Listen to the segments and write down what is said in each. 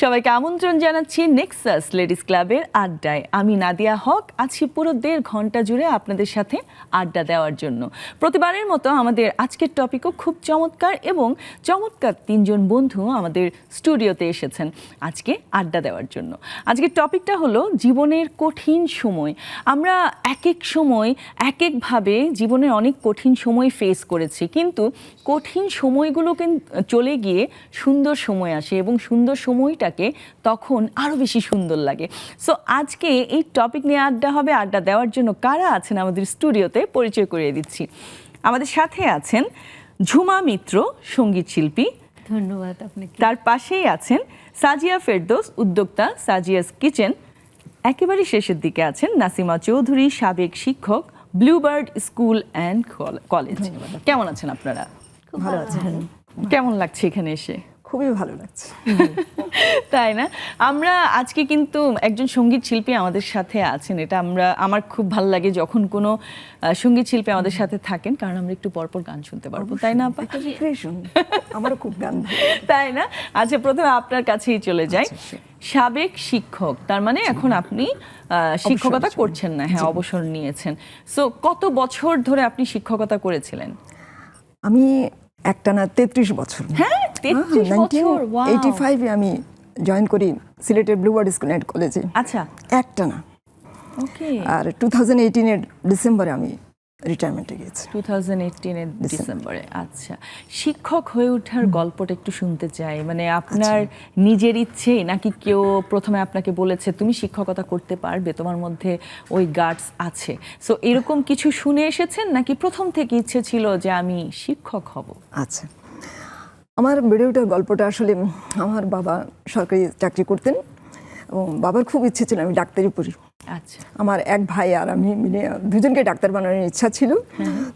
সবাইকে আমন্ত্রণ জানাচ্ছি নেক্সাস লেডিস ক্লাবের আড্ডায়। আমি নাদিয়া হক আছি পুরো 1.5 ঘন্টা জুড়ে আপনাদের সাথে আড্ডা দেওয়ার জন্য। প্রতিবারের মতো আমাদের আজকের টপিকও খুব চমৎকার এবং চমৎকার 3 জন বন্ধু আমাদের স্টুডিওতে এসেছেন আজকে আড্ডা দেওয়ার জন্য। আজকের টপিকটা হলো জীবনের কঠিন সময়। আমরা এক এক সময় এক একভাবে জীবনের অনেক কঠিন সময় ফেস করেছি, কিন্তু কঠিন সময়গুলো চলে গিয়ে সুন্দর সময় আসে এবং সুন্দর সময়টাকে তখন আরও বেশি সুন্দর লাগে। সো আজকে এই টপিক নিয়ে আড্ডা হবে। আড্ডা দেওয়ার জন্য কারা আছেন আমাদের স্টুডিওতে পরিচয় করিয়ে দিচ্ছি। আমাদের সাথে আছেন ঝুমা মিত্র, সঙ্গীত শিল্পী। ধন্যবাদ আপনাকে। তার পাশেই আছেন সাজিয়া ফেরদৌস, উদ্যোক্তা সাজিয়াস কিচেন। একেবারে শেষের দিকে আছেন নাসিমা চৌধুরী, সাবেক শিক্ষক, ব্লুবার্ড স্কুল অ্যান্ড কলেজ। কেমন আছেন আপনারা? ভালো আছেন? কেমন লাগছে এখানে এসে? খুবই ভালো লাগছে। তাই না? আমরা আজকে কিন্তু একজন সঙ্গীত শিল্পী আমাদের সাথে আছেন। এটা আমার খুব ভালো লাগে যখন কোনো সঙ্গীত শিল্পী আমাদের সাথে থাকেন, কারণ আমরা একটু পরপর গান শুনতে পারবো, তাই না আপা? আমারও খুব গান, তাই না? আচ্ছা, প্রথমে আপনার কাছেই চলে যাই। সাবেক শিক্ষক, তার মানে এখন আপনি শিক্ষকতা করছেন না? হ্যাঁ, অবসর নিয়েছেন। সো কত বছর ধরে আপনি শিক্ষকতা করেছিলেন? আমি একটানা 33 বছর। হ্যাঁ, 33 বছর। 1985 এ আমি জয়েন করি সিলেটের ব্লুবার্ড স্কুল অ্যান্ড কলেজে। আচ্ছা, একটানা। ওকে। আর 2018 এর ডিসেম্বরে আমি রিটায়ারমেন্টে গেছি। 2018 এর ডিসেম্বরে। আচ্ছা, শিক্ষক হয়ে ওঠার গল্পটা একটু শুনতে চাই। মানে আপনার নিজের ইচ্ছে, নাকি কেউ প্রথমে আপনাকে বলেছে তুমি শিক্ষকতা করতে পারবে, তোমার মধ্যে ওই গাটস আছে? সো এরকম কিছু শুনে এসেছেন, নাকি প্রথম থেকে ইচ্ছে ছিল যে আমি শিক্ষক হব? আচ্ছা, আমার বেড়ে ওঠার গল্পটা আসলে আমার বাবা সরকারি চাকরি করতেন এবং বাবার খুব ইচ্ছে ছিল আমি ডাক্তারি পড়ি। আচ্ছা, আমার এক ভাই আর আমি মিলে দুজনকে ডাক্তার বানানোর ইচ্ছা ছিল।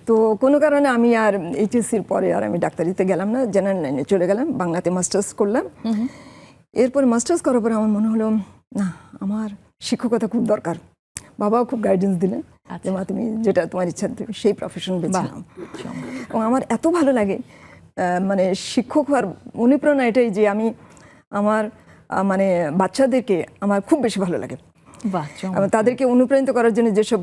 তো কোনো কারণে আমি আর এইচএসসির পরে আর আমি ডাক্তারিতে গেলাম না, জেনারেল লাইনে চলে গেলাম, বাংলাতে মাস্টার্স করলাম। এরপর মাস্টার্স করার পরে আমার মনে হলো না, আমার শিক্ষকতা খুব দরকার। বাবাও খুব গাইডেন্স দিলেন যে মা, তুমি যেটা তোমার ইচ্ছা তুমি সেই প্রফেশন বেছে নাও। এবং আমার এত ভালো লাগে, মানে শিক্ষক হওয়ার অনুপ্রেরণা এটাই যে আমি আমার মানে বাচ্চাদেরকে আমার খুব বেশি ভালো লাগে। তাদেরকে অনুপ্রাণিত করার জন্য যেসব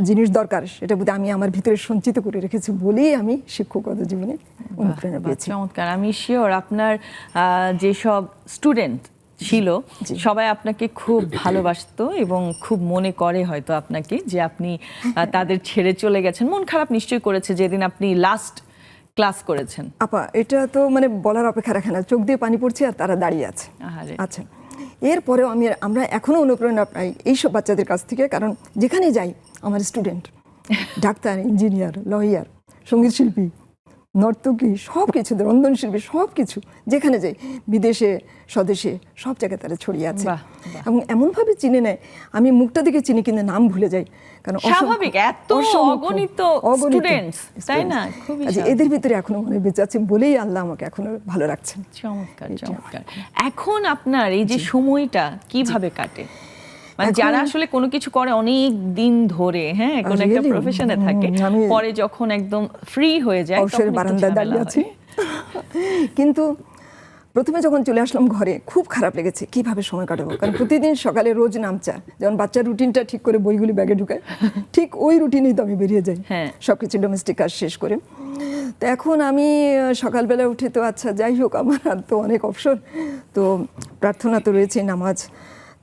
জিনিস দরকার সেটা বোধহয় আমি আমার ভিতরে সঞ্চিত করে রেখেছি বলেই আমি শিক্ষকতা জীবনে অনুপ্রেরণা পেয়েছি। চমৎকার। আমি শিওর আপনার যেসব স্টুডেন্ট ছিল সবাই আপনাকে খুব ভালোবাসতো এবং খুব মনে করে হয়তো আপনাকে, যে আপনি তাদের ছেড়ে চলে গেছেন। মন খারাপ নিশ্চয়ই করেছে যেদিন আপনি লাস্ট ক্লাস করেছেন। আপা, এটা তো মানে বলার অপেক্ষা রাখে না, চোখ দিয়ে পানি পড়ছে আর তারা দাঁড়িয়ে আছে। আচ্ছা, এরপরেও আমরা এখনও অনুপ্রেরণা পাই এইসব বাচ্চাদের কাছ থেকে, কারণ যেখানে যাই আমার স্টুডেন্ট ডাক্তার, ইঞ্জিনিয়ার, লয়ার, সঙ্গীত শিল্পী, নর্তকী, সব কিছু, রন্ধনশিল্পী, সব কিছু যেখানে যাই, বিদেশে স্বদেশে সব জায়গায় তারা ছড়িয়ে আছে এবং এমনভাবে চিনে নেয়, আমি মুখটা দিকে চিনি কিন্তু নাম ভুলে যাই, কারণ স্বাভাবিক, এত অগণিত স্টুডেন্টস, তাই না? এদের ভিতরে এখনো মনে বেঁচে আছে বলেই আল্লাহ আমাকে এখনো ভালো রাখছেন। চমৎকার, চমৎকার। এখন আপনার এই যে সময়টা কিভাবে কাটে? মানে যারা আসলে কোনো কিছু করে অনেক দিন ধরে, হ্যাঁ, কোনো একটা প্রফেশনে থাকে, পরে যখন একদম ফ্রি হয়ে যায় অবসরের বারান্দায় দাঁড়িয়ে আছি। কিন্তু প্রথমে যখন চলে আসলাম ঘরে খুব খারাপ লেগেছে, কিভাবে সময় কাটাবো, কারণ প্রতিদিন সকালে রোজ নামচা, যেমন বাচ্চার রুটিনটা ঠিক করে বইগুলি ব্যাগে ঢুকায়, ঠিক ওই রুটিনেই তো আমি বেরিয়ে যাই সবকিছু ডোমেস্টিক কাজ শেষ করে। তো এখন আমি সকালবেলা উঠে তো আচ্ছা যাই হোক, আমার আর তো অনেক অবসর, তো প্রার্থনা তো রয়েছে, নামাজ,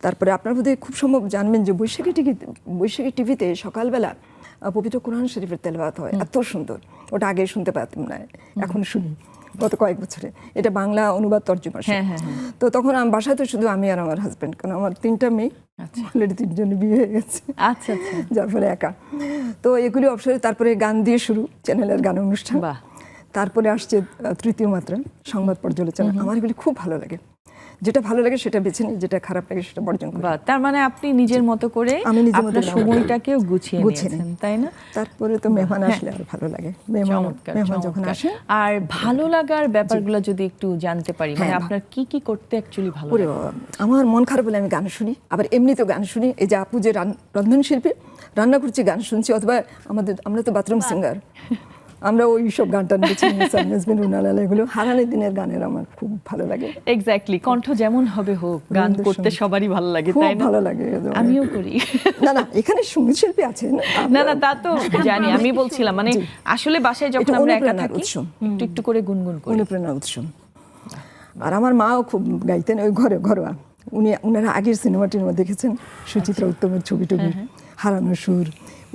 তারপরে আপনার বোধহয় খুব সম্ভব জানবেন যে বৈশাখী টিভিতে সকালবেলা পবিত্র কোরআন শরীফের তেলাওয়াত হয়, এত সুন্দর। ওটা আগে শুনতে পারতাম না, এখন শুনি গত কয়েক বছরে। এটা বাংলা অনুবাদ তর্জমা। তো তখন আমি বাসায় তো শুধু আমি আর আমার হাজব্যান্ড, কারণ আমার 3টা মেয়ে, অলরেডি 3 জনের বিয়ে হয়ে গেছে, যার ফলে একা। তো এগুলি অবসরে, তারপরে গান দিয়ে শুরু, চ্যানেলের গান অনুষ্ঠান, তারপরে আসছে তৃতীয় মাত্রা, সংবাদ পর্যালোচনা। আমার এগুলি খুব ভালো লাগে। যেটা ভালো লাগে সেটা বেছে নিই, যেটা খারাপ লাগে সেটা বর্জন করি। বা তার মানে আপনি নিজের মতো করে আমি নিজের মতো আপনার সময়টাকেও গুছিয়ে গুছিয়ে নিয়েছেন, তাই না? তারপরে তো মেহমান আসলে আর ভালো লাগে, মেহমান যখন আসে। আর ভালো লাগার ব্যাপারগুলো যদি একটু জানতে পারি, মানে আপনার কি কি করতে অ্যাকচুয়ালি ভালো ওরে লাগে? বাবা, আমার মন খারাপ হলে আমি গান শুনি, আবার এমনিতেও গান শুনি। এই যে আপু যে রন্ধনশিল্পী, রান্না করছি গান শুনছি, অথবা আমরা তো বাথরুম সিঙ্গার, আমরা ওই সব গানটা নিয়েছি, এগুলো হারানের দিনের গানের আমার খুব ভালো লাগে। এক্স্যাক্টলি, কণ্ঠ যেমন হবে হোক, গান করতে সবারই ভালো লাগে, তাই না? ভালো লাগে, আমিও করি। না এখানে সঙ্গীত শিল্পী আছে না তা তো জানি, আমি বলছিলাম মানে আসলে বাসায় যখন আমরা একা থাকি একটু একটু করে গুনগুন করি। অনুপ্রেরণার উৎস। আর আমার মাও খুব গাইতেন, ওই ঘরোয়া। উনারা আগের সিনেমা টিনেমা দেখেছেন, সুচিত্রা উত্তমের ছবি টবি, হারানো সুর,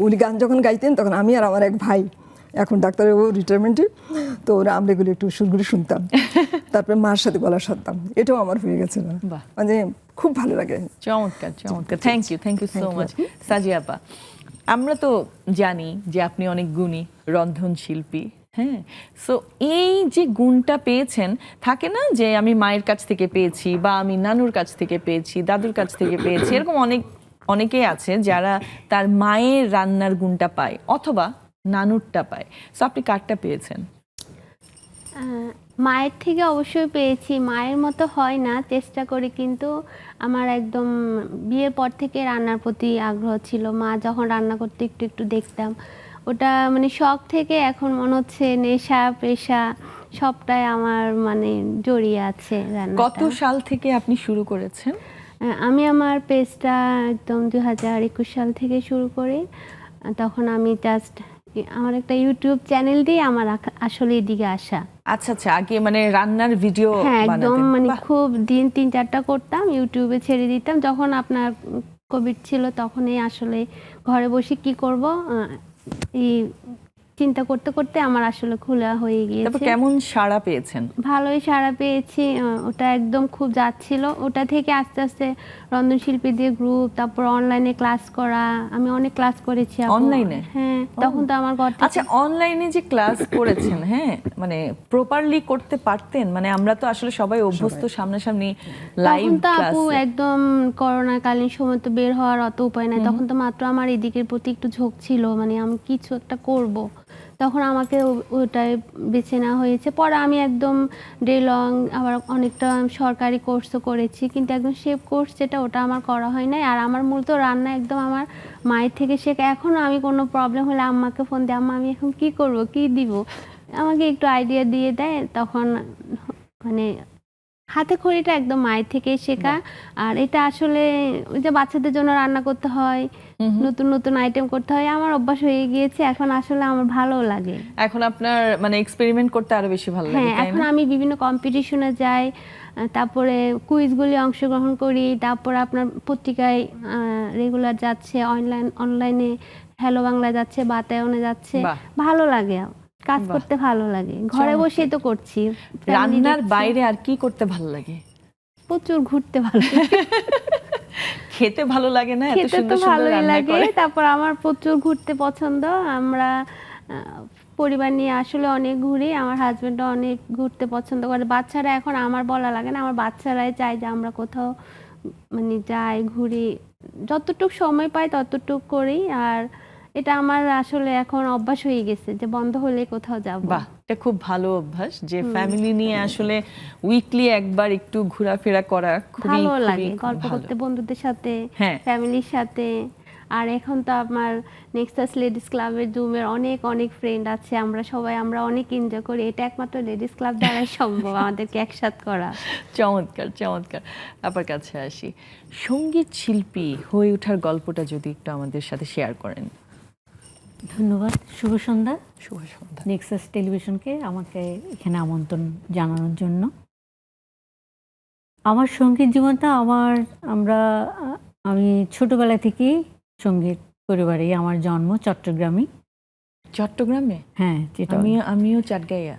উনি গান যখন গাইতেন তখন আমি আর আমার এক ভাই, এখন ডাক্তারের ও রিটায়ারমেন্টে, তো আমরা এগুলো একটু সুরগুলো শুনতাম, তারপরে মার সাথে গলা সারতাম। এটাও আমার হয়ে গেছে না, মানে খুব ভালো লাগে। চমৎকার চমৎকার, থ্যাংক ইউ সো মাচ সাজিয়া আপা। আমরা তো জানি যে আপনি অনেক গুণী রন্ধন শিল্পী, হ্যাঁ। সো এই যে গুণটা পেয়েছেন, থাকে না যে আমি মায়ের কাছ থেকে পেয়েছি, বা আমি নানুর কাছ থেকে পেয়েছি, দাদুর কাছ থেকে পেয়েছি, এরকম অনেকেই আছে যারা তার মায়ের রান্নার গুণটা পায় অথবা নানুরটা পায়। সো আপনি কারটা পেয়েছেন? মায়ের থেকে অবশ্যই পেয়েছি, মায়ের মতো হয় না, চেষ্টা করি, কিন্তু আমার একদম বিয়ের পর থেকে রান্নার প্রতি আগ্রহ ছিল। মা যখন রান্না করতে একটু একটু দেখতাম, ওটা মানে শখ থেকে এখন মনে হচ্ছে নেশা পেশা সবটাই আমার মানে জড়িয়ে আছে রান্নাটা। কত সাল থেকে আপনি শুরু করেছেন? আমি আমার পেজটা একদম 2021 সাল থেকে শুরু করি। তখন আমি জাস্ট আমার একটা ইউটিউব চ্যানেল দিয়ে আমার আসলে এদিকে আসা। আচ্ছা, আগে মানে রান্নার ভিডিও হ্যাঁ, একদম বানাতেন? মানে খুব দিন 3-4টা করতাম, ইউটিউবে ছেড়ে দিতাম। যখন আপনার কোভিড ছিল তখনই আসলে ঘরে বসে কি করব এই চিন্তা করতে করতে আমার আসলে খোলা হয়ে তারপর গিয়েছে। কেমন সাড়া পেয়েছেন? ভালোই সাড়া পেয়েছি। ওটা একদম খুব যাচ্ছিল। ওটা থেকে আস্তে আস্তে রন্ধনশিল্পীদের গ্রুপ, তারপর অনলাইনে ক্লাস করা। আমি অনেক ক্লাস করেছি অনলাইনে? হ্যাঁ, তখন তো আমার ঘর থেকে। আচ্ছা, অনলাইনে যে ক্লাস করেছেন, হ্যাঁ, মানে প্রপারলি করতে পারতেন? মানে আমরা তো আসলে সবাই অভ্যস্ত সামনাসামনি লাইভ তখন তো ক্লাস। আপু একদম করোনাকালীন সময় তো বের হওয়ার অত উপায় নাই। তখন তো মাত্র আমার এদিকের প্রতি একটু ঝোঁক ছিল, মানে আমি কিছু একটা করব। তখন আমাকে ওটাই বেছে নেওয়া হয়েছে। পরে আমি একদম ডে লং আবার অনেকটা সরকারি কোর্সও করেছি, কিন্তু একদম শেফ কোর্স যেটা, ওটা আমার করা হয় নাই। আর আমার মূলত রান্না একদম আমার মায়ের থেকে শেখা। এখনও আমি কোনো প্রবলেম হলে আম্মাকে ফোন দিই, আম্মা আমি এখন কি করব, কি দিব, আমাকে একটু আইডিয়া দিয়ে দেয়। তখন মানে হাতে খড়িটা একদম মায়ের থেকেই শেখা। আর এটা আসলে ওই যে বাচ্চাদের জন্য রান্না করতে হয়, নতুন নতুন আইটেম করতে হয়, আমার অভ্যাস হয়ে গিয়েছে। এখন আসলে আমার ভালো লাগে। এখন আপনার মানে এক্সপেরিমেন্ট করতে আরো বেশি ভালো লাগে, হ্যাঁ, তাই এখন না? আমি বিভিন্ন কম্পিটিশনে যাই, তারপরে কুইজগুলি অংশগ্রহণ করি, তারপর আপনার পত্রিকায় রেগুলার যাচ্ছে, অনলাইনে হ্যালো বাংলা যাচ্ছে, বাতায়নে যাচ্ছে। ভালো লাগে, কাজ করতে ভালো লাগে। ঘরে বসেই তো করছি। রান্নার বাইরে আর কি করতে ভালো লাগে? প্রচুর ঘুরতে ভালো লাগে। খেতে ভালো লাগে না? এত খেতে তো সুন্দর সুন্দর ভালোই রান্না লাগে, করে। তারপর আমার প্রচুর ঘুরতে পছন্দ। আমরা পরিবার নিয়ে আসলে অনেক ঘুরি। আমার হাজবেন্ডও অনেক ঘুরতে পছন্দ করে। বাচ্চারা এখন আমার বলা লাগে না, আমার বাচ্চারাই চায় যে আমরা কোথাও মানে যাই, ঘুরি, যতটুকু সময় পাই ততটুকু করি। আর এটা আমার আসলে এখন অভ্যাস হয়ে গেছে যে বন্ধ হলে কোথাও যাব। বাহ, এটা খুব ভালো অভ্যাস যে ফ্যামিলি নিয়ে আসলে উইকলি একবার একটু ঘোরাফেরা করা খুবই ভালো খুবই লাগে, গল্প ভালো। করতে বন্ধুদের সাথে, হ্যাঁ। ফ্যামিলির সাথে। আর এখন তো আমার নেক্সাস লেডিস ক্লাবের জুমের অনেক অনেক ফ্রেন্ড আছে, আমরা অনেক এনজয় করি। এটা একমাত্র লেডিস ক্লাব দ্বারাই সম্ভব আমাদেরকে একসাথ করা। চমৎকার চমৎকার। আপনার কাছে আসি, সঙ্গীত শিল্পী হয়ে ওঠার গল্পটা যদি একটু আমাদের সাথে শেয়ার করেন। ধন্যবাদ, শুভ সন্ধ্যা। শুভ সন্ধ্যা। নেক্সাস টেলিভিশনকে আমাকে এখানে আমন্ত্রণ জানানোর জন্য। আমার সঙ্গীত জীবনটা আমি ছোটবেলা থেকেই সঙ্গীত পরিবারে, আমার জন্ম চট্টগ্রামে। চট্টগ্রামে? হ্যাঁ, আমিও চাটগাইয়া।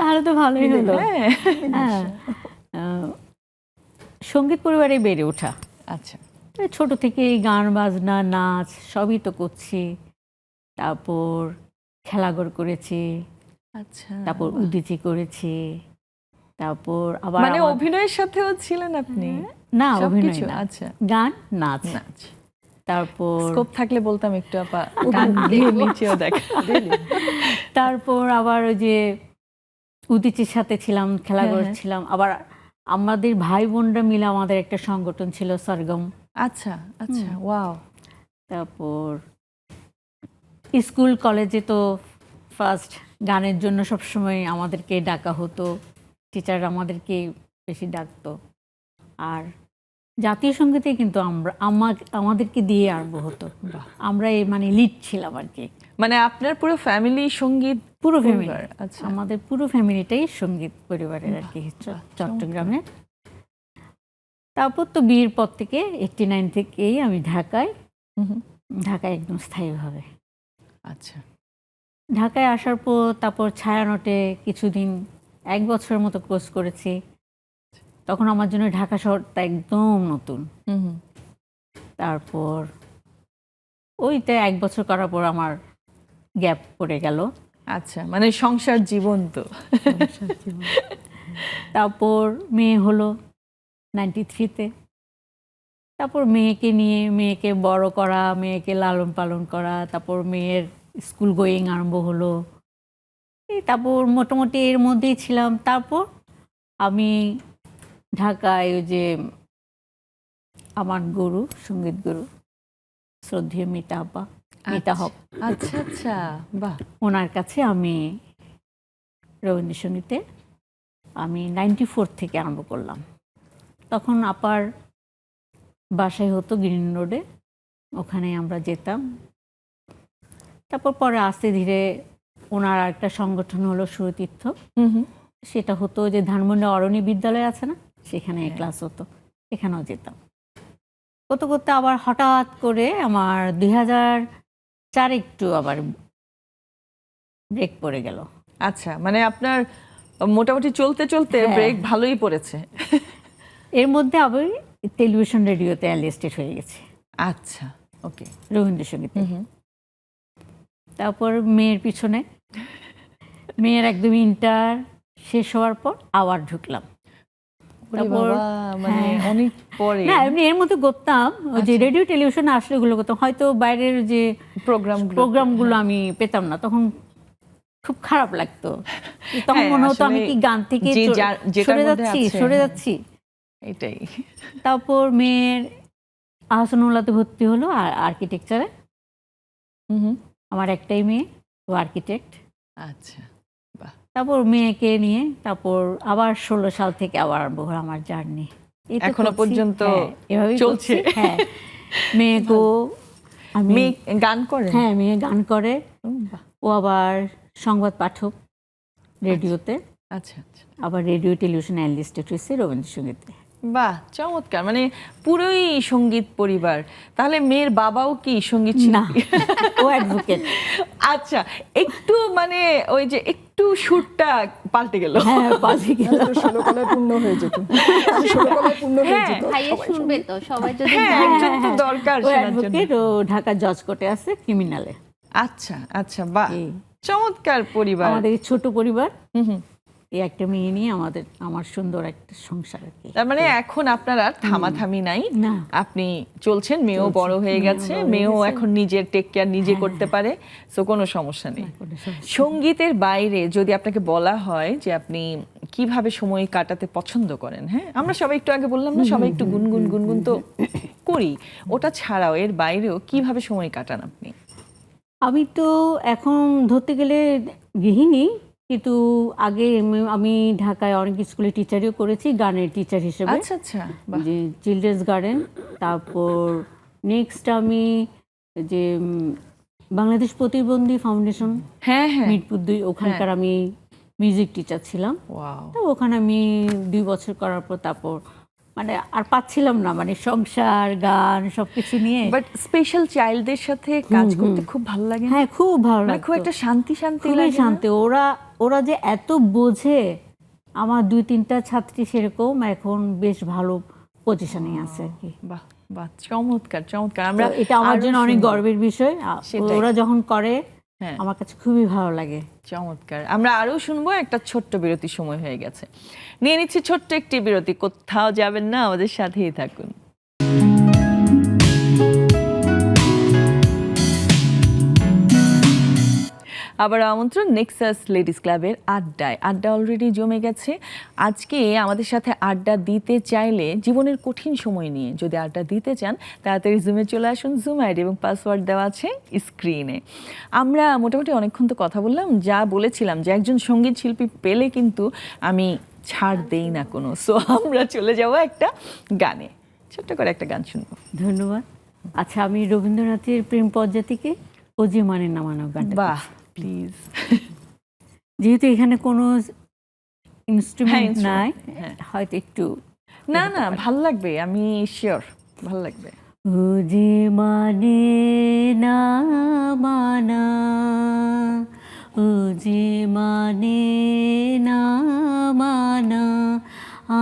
তাহলে তো ভালোই হলো। হ্যাঁ, সঙ্গীত পরিবারে বেড়ে ওঠা। আচ্ছা, ছোট থেকেই গান বাজনা নাচ সবই তো করছি। তারপর খেলাঘর করেছি, আচ্ছা, তারপর উদীচি করেছি, তারপর আবার মানে অভিনয়ের সাথেও ছিলেন আপনি? না, অভিনয় সবকিছু? না, আচ্ছা। গান, নাচ। নাচ। তারপর স্কোপ থাকলে বলতাম একটু আপা গান দিয়ে নিচেও দেখা। তারপর আবার ওই যে উদীচীর সাথে ছিলাম, খেলা হ্যাঁ, হ্যাঁ। করছিলাম। আবার আমাদের ভাই বোনরা মিলে আমাদের একটা সংগঠন ছিল, সরগম। আচ্ছা আচ্ছা, ওয়াও। তারপর স্কুল কলেজে তো ফার্স্ট গানের জন্য সবসময় আমাদেরকে ডাকা হতো, টিচার আমাদেরকে বেশি ডাকতো। আর জাতীয় সঙ্গীতে কিন্তু আমাদেরকে দিয়ে আরম্ভ হতো, আমরা এই মানে লিড ছিলাম আর কি। মানে আপনার পুরো ফ্যামিলি সঙ্গীত পুরো ফ্যামিলি, পরিবার? আচ্ছা। আমাদের পুরো ফ্যামিলিটাই সঙ্গীত পরিবারের আর কি, চট্টগ্রামে। তারপর তো বিয়ের পর থেকে 89 থেকেই আমি ঢাকায় একদম স্থায়ীভাবে। আচ্ছা। ঢাকায় আসার পর তারপর ছায়ানটে কিছুদিন 1 বছরের মতো কোর্স করেছি। তখন আমার জন্য ঢাকা শহরটা একদম নতুন। তারপর ওইটা 1 বছর করার পর আমার গ্যাপ পড়ে গেল। আচ্ছা, মানে সংসার জীবন তো। তারপর মেয়ে হলো 93-তে। তারপর মেয়েকে নিয়ে, মেয়েকে বড় করা, মেয়েকে লালন পালন করা, তারপর মেয়ের স্কুল গোয়িং আরম্ভ হলো। তারপর মোটামুটি এর মধ্যেই ছিলাম। তারপর আমি ঢাকায় ওই যে আমার গুরু, সঙ্গীত গুরু শ্রদ্ধেয় মিতা আপা, মিতা হক, আচ্ছা আচ্ছা, বাহ। ওনার কাছে আমি রবীন্দ্রসঙ্গীতে আমি 94 থেকে আরম্ভ করলাম। তখন আপার বাসায় হতো গ্রিন রোডে, ওখানে আমরা যেতাম। তারপর পরে আস্তে ধীরে ওনার একটা সংগঠন হলো সুরতীর্থ, সেটা হতো যে ধানমন্ডি অরণি বিদ্যালয় আছে না, সেখানে ক্লাস হতো, এখানেও যেতাম। করতে করতে আবার হঠাৎ করে আমার 2004 একটু আবার ব্রেক পড়ে গেল। আচ্ছা, মানে আপনার মোটামুটি চলতে চলতে ব্রেক ভালোই পড়েছে। এর মধ্যে আবার টেলিভিশন রেডিওতে অ্যালিস্টেড হয়ে গেছে। আচ্ছা, ওকে। রবীন্দ্রসঙ্গীতে। তারপর মেয়ের পিছনে, মেয়ের একদম ইন্টার শেষ হওয়ার পর আবার ঢুকলাম। তারপর মানে অনেক পরে। না, এমনি এর মধ্যে করতাম, ওই যে রেডিও টেলিভিশন আসলে ওগুলো করতাম, হয়তো বাইরের যে প্রোগ্রামগুলো আমি পেতাম না, তখন খুব খারাপ লাগতো। তখন মনে হতো আমি কি গান থেকে সরে যাচ্ছি। এটাই। তারপর মেয়ের আহসানুল্লাহতে ভর্তি হলো আর আর্কিটেকচারে। আমার একটাই মেয়ে, ও আর্কিটেক্ট। আচ্ছা, বাহ। তারপর মেয়েকে নিয়ে তারপর আবার 16 সাল থেকে আবার আরম্ভ হলো আমার জার্নি। এখনো পর্যন্ত এভাবেই চলছে। হ্যাঁ, মেয়েকেও আমি মেয়ে গান করে? হ্যাঁ, মেয়ে গান করে। ও আবার সংবাদ পাঠক রেডিওতে। আচ্ছা আচ্ছা, আবার রেডিও টেলিভিশন অ্যানালিস্ট হয়েছে রবীন্দ্রসঙ্গীতে। বাহ, চমৎকার। মানে পুরোই সঙ্গীত পরিবার। তাহলে মেয়ের বাবাও কি সঙ্গীত না, শিল্পী? ও অ্যাডভোকেট। আচ্ছা, একটু মানে ওই যে একটু সুরটা পাল্টে গেল। হ্যাঁ, পাল্টে গেল। 16 কলায় পূর্ণ হয়ে যেত, 16 কলায় পূর্ণ হয়ে যেত। ভাইয়া শুনবে তো, সবাই যদি হ্যাঁ, একজন তো দরকার ও শোনার জন্য। অ্যাডভোকেট, ও ঢাকা জজ কোর্টে আছে ক্রিমিনালে। আচ্ছা আচ্ছা, বাহ, চমৎকার পরিবার। আমাদের ছোট পরিবার, এই একটা মেয়ে নিয়ে আমার সুন্দর একটা সংসার আর কি। তার মানে এখন আপনার আর থামাথামি নাই, না। আপনি চলছেন, মেয়েও বড় হয়ে গেছে, মেয়েও এখন নিজের টেক কেয়ার নিজে করতে পারে, সো কোনো সমস্যা নেই। সঙ্গীতের বাইরে যদি আপনাকে বলা হয় যে আপনি কিভাবে সময় কাটাতে পছন্দ করেন, হ্যাঁ, আমরা সবাই একটু আগে বললাম না, সবাই একটু গুনগুন তো করি, ওটা ছাড়াও এর বাইরেও কিভাবে সময় কাটান আপনি? আমি তো এখন ধরতে গেলে গৃহিণী, কিন্তু আগে আমি ঢাকায় অনেক স্কুলে টিচারও করেছি, গানের টিচার হিসেবে। আচ্ছা আচ্ছা, বাহ। যে চিলড্রেন্স গার্ডেন। তারপর নেক্সট আমি যে বাংলাদেশ প্রতিবন্ধী ফাউন্ডেশন, হ্যাঁ হ্যাঁ, মিরপুর 2, ওখানকার আমি মিউজিক টিচার ছিলাম। ওয়াও। তো ওখানে আমি 2 বছর করার পর তারপর মানে আর পাচ্ছিলাম না, মানে সংসার গান সবকিছু নিয়ে। বাট স্পেশাল চাইল্ডদের সাথে কাজ করতে খুব ভালো লাগে না? হ্যাঁ, খুব ভালো মানে লাগে, খুব একটা শান্তি শান্তি খুবই লাগে না? শান্তি। ওরা যে এত বোঝে, আমার 2-3টা ছাত্রী সেরকম এখন বেশ ভালো পজিশনে আছে আর কি। বাহ বাহ, চমৎকার চমৎকার। আমরা তো এটা আমার আরো জন্য অনেক শুনবো। গর্বের বিষয়। সেটাই। ওরা যখন করে হ্যাঁ। আমার কাছে খুবই ভালো লাগে। চমৎকার। আমরা আরো শুনবো, একটা ছোট্ট বিরতি সময় হয়ে গেছে, নিয়ে নিচ্ছি ছোট্ট একটি বিরতি। কোথাও যাবেন না, আমাদের সাথেই থাকুন। আবার আমন্ত্রণ নেক্সাস লেডিস ক্লাবের আড্ডায়। আড্ডা অলরেডি জমে গেছে। আজকে আমাদের সাথে আড্ডা দিতে চাইলে, জীবনের কঠিন সময় নিয়ে যদি আড্ডা দিতে চান, তাড়াতাড়ি জুমে চলে আসুন। জুম আইডি এবং পাসওয়ার্ড দেওয়া আছে স্ক্রিনে। আমরা মোটামুটি অনেকক্ষণ তো কথা বললাম, যা বলেছিলাম যে একজন সঙ্গীত শিল্পী পেলে কিন্তু আমি ছাড় দেই না কোনো। সো আমরা চলে যাব একটা গানে, ছোট্ট করে একটা গান শুনবো। ধন্যবাদ। আচ্ছা, আমি রবীন্দ্রনাথের প্রেম পদ্মা থেকে ও যে মানে নামানো গানটা। বাহ, প্লিজ। যেহেতু এখানে কোনো ইনস্ট্রুমেন্ট instrument, নাই, হ্যাঁ। হয়তো একটু না না, ভাল লাগবে, আমি শিওর ভাল লাগবে। ও যে মানে না মানা, ও যে মানে না মানা,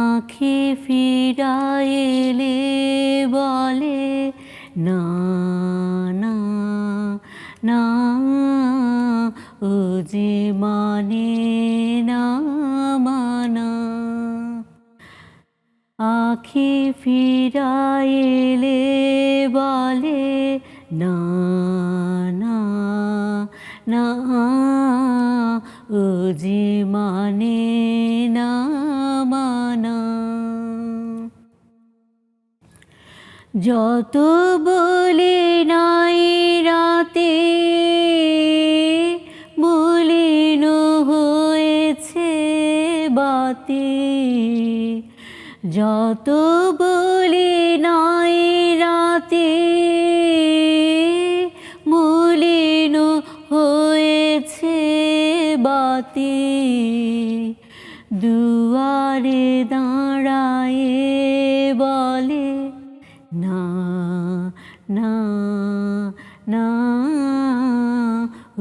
আঁখে ফিরাইলে বলে না না না, ও যে মানে না মানা, আঁখি ফিরাইলে বলে না না না, ও যে মানে না মানা। যত বলে নাই রাতে মলিন হয়েছে বাতি, যত বলি নাই রাতে মলিন হয়েছে বাতি, দুয়ারে দাঁড়ায়ে বলে না না না,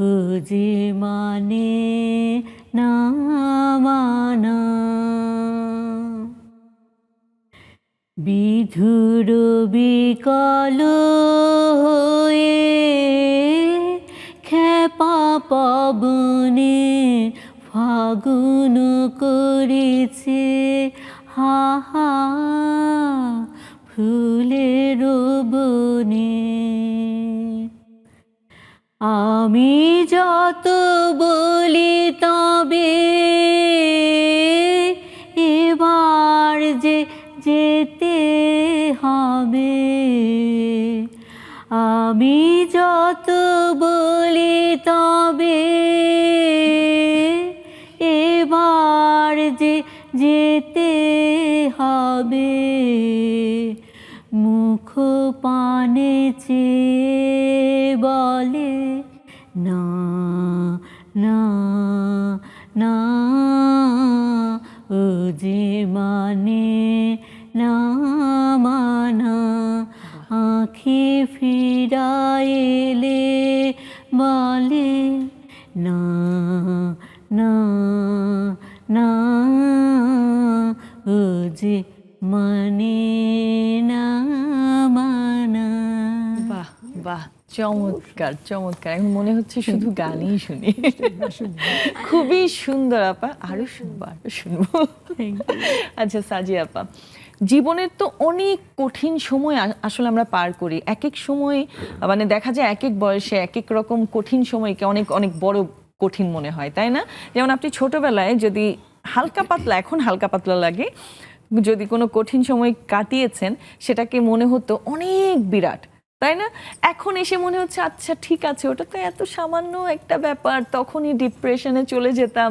ও যে মানে না মানা। বিধুর বিকল হয়ে খেপা পবনে ফাগুন করেছে হা হা ফুলের বনে, আমি যত বলি তবে এবার যে যেতে হবে, আমি যত বলি তবে এবার যে যেতে হবে, মুখ পানে চেয়ে বলে না না না, ও যে মানে না মানা, আঁখি ফিরাইলে বলে না না না, ও যে মানে না মানা। বাহ বাহ, চমৎকার চমৎকার। এখন মনে হচ্ছে শুধু গানই শুনি। খুবই সুন্দর আপা, আরো শুনবো আরো শুনবো। আচ্ছা সাজিয়া আপা, জীবনের তো অনেক কঠিন সময় আসলে আমরা পার করি। এক এক সময় মানে দেখা যায় এক এক বয়সে এক এক রকম কঠিন সময়কে অনেক অনেক বড় কঠিন মনে হয়, তাই না? যেমন আপনি ছোটবেলায় যদি হালকা পাতলা, এখন হালকা পাতলা লাগে, যদি কোনো কঠিন সময় কাটিয়েছেন সেটাকে মনে হতো অনেক বিরাট, তাই না? এখন এসে মনে হচ্ছে আচ্ছা ঠিক আছে, ওটা তো এত সামান্য একটা ব্যাপার। তখনই ডিপ্রেশনে চলে যেতাম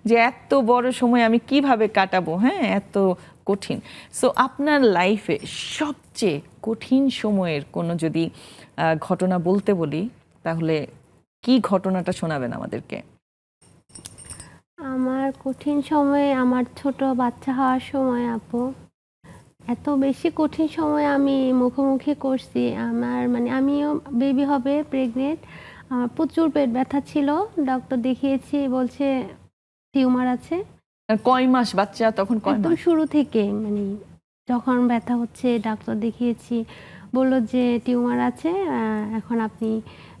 যে এত বড় সময় আমি কিভাবে কাটাবো, হ্যাঁ, এত কঠিন। সো আপনার লাইফে সবচেয়ে কঠিন সময়ের কোনো যদি ঘটনা বলতে বলি, তাহলে কি ঘটনাটা শোনাবেন আমাদেরকে? আমার কঠিন সময়ে আমার ছোট বাচ্চা হওয়ার সময় আপু, এত বেশি কঠিন সময় আমি মুখোমুখি করছি। আমার মানে আমিও বেবি হবে, প্রেগনেন্ট, আমার প্রচুর পেট ব্যথা ছিল, ডক্টর দেখিয়েছি, বলছে টিউমার আছে। কয় মাস বাচ্চা তখন? কয় একদম মাস? শুরু থেকে মানে যখন ব্যথা হচ্ছে ডাক্তার দেখিয়েছি, বললো যে টিউমার আছে, এখন আপনি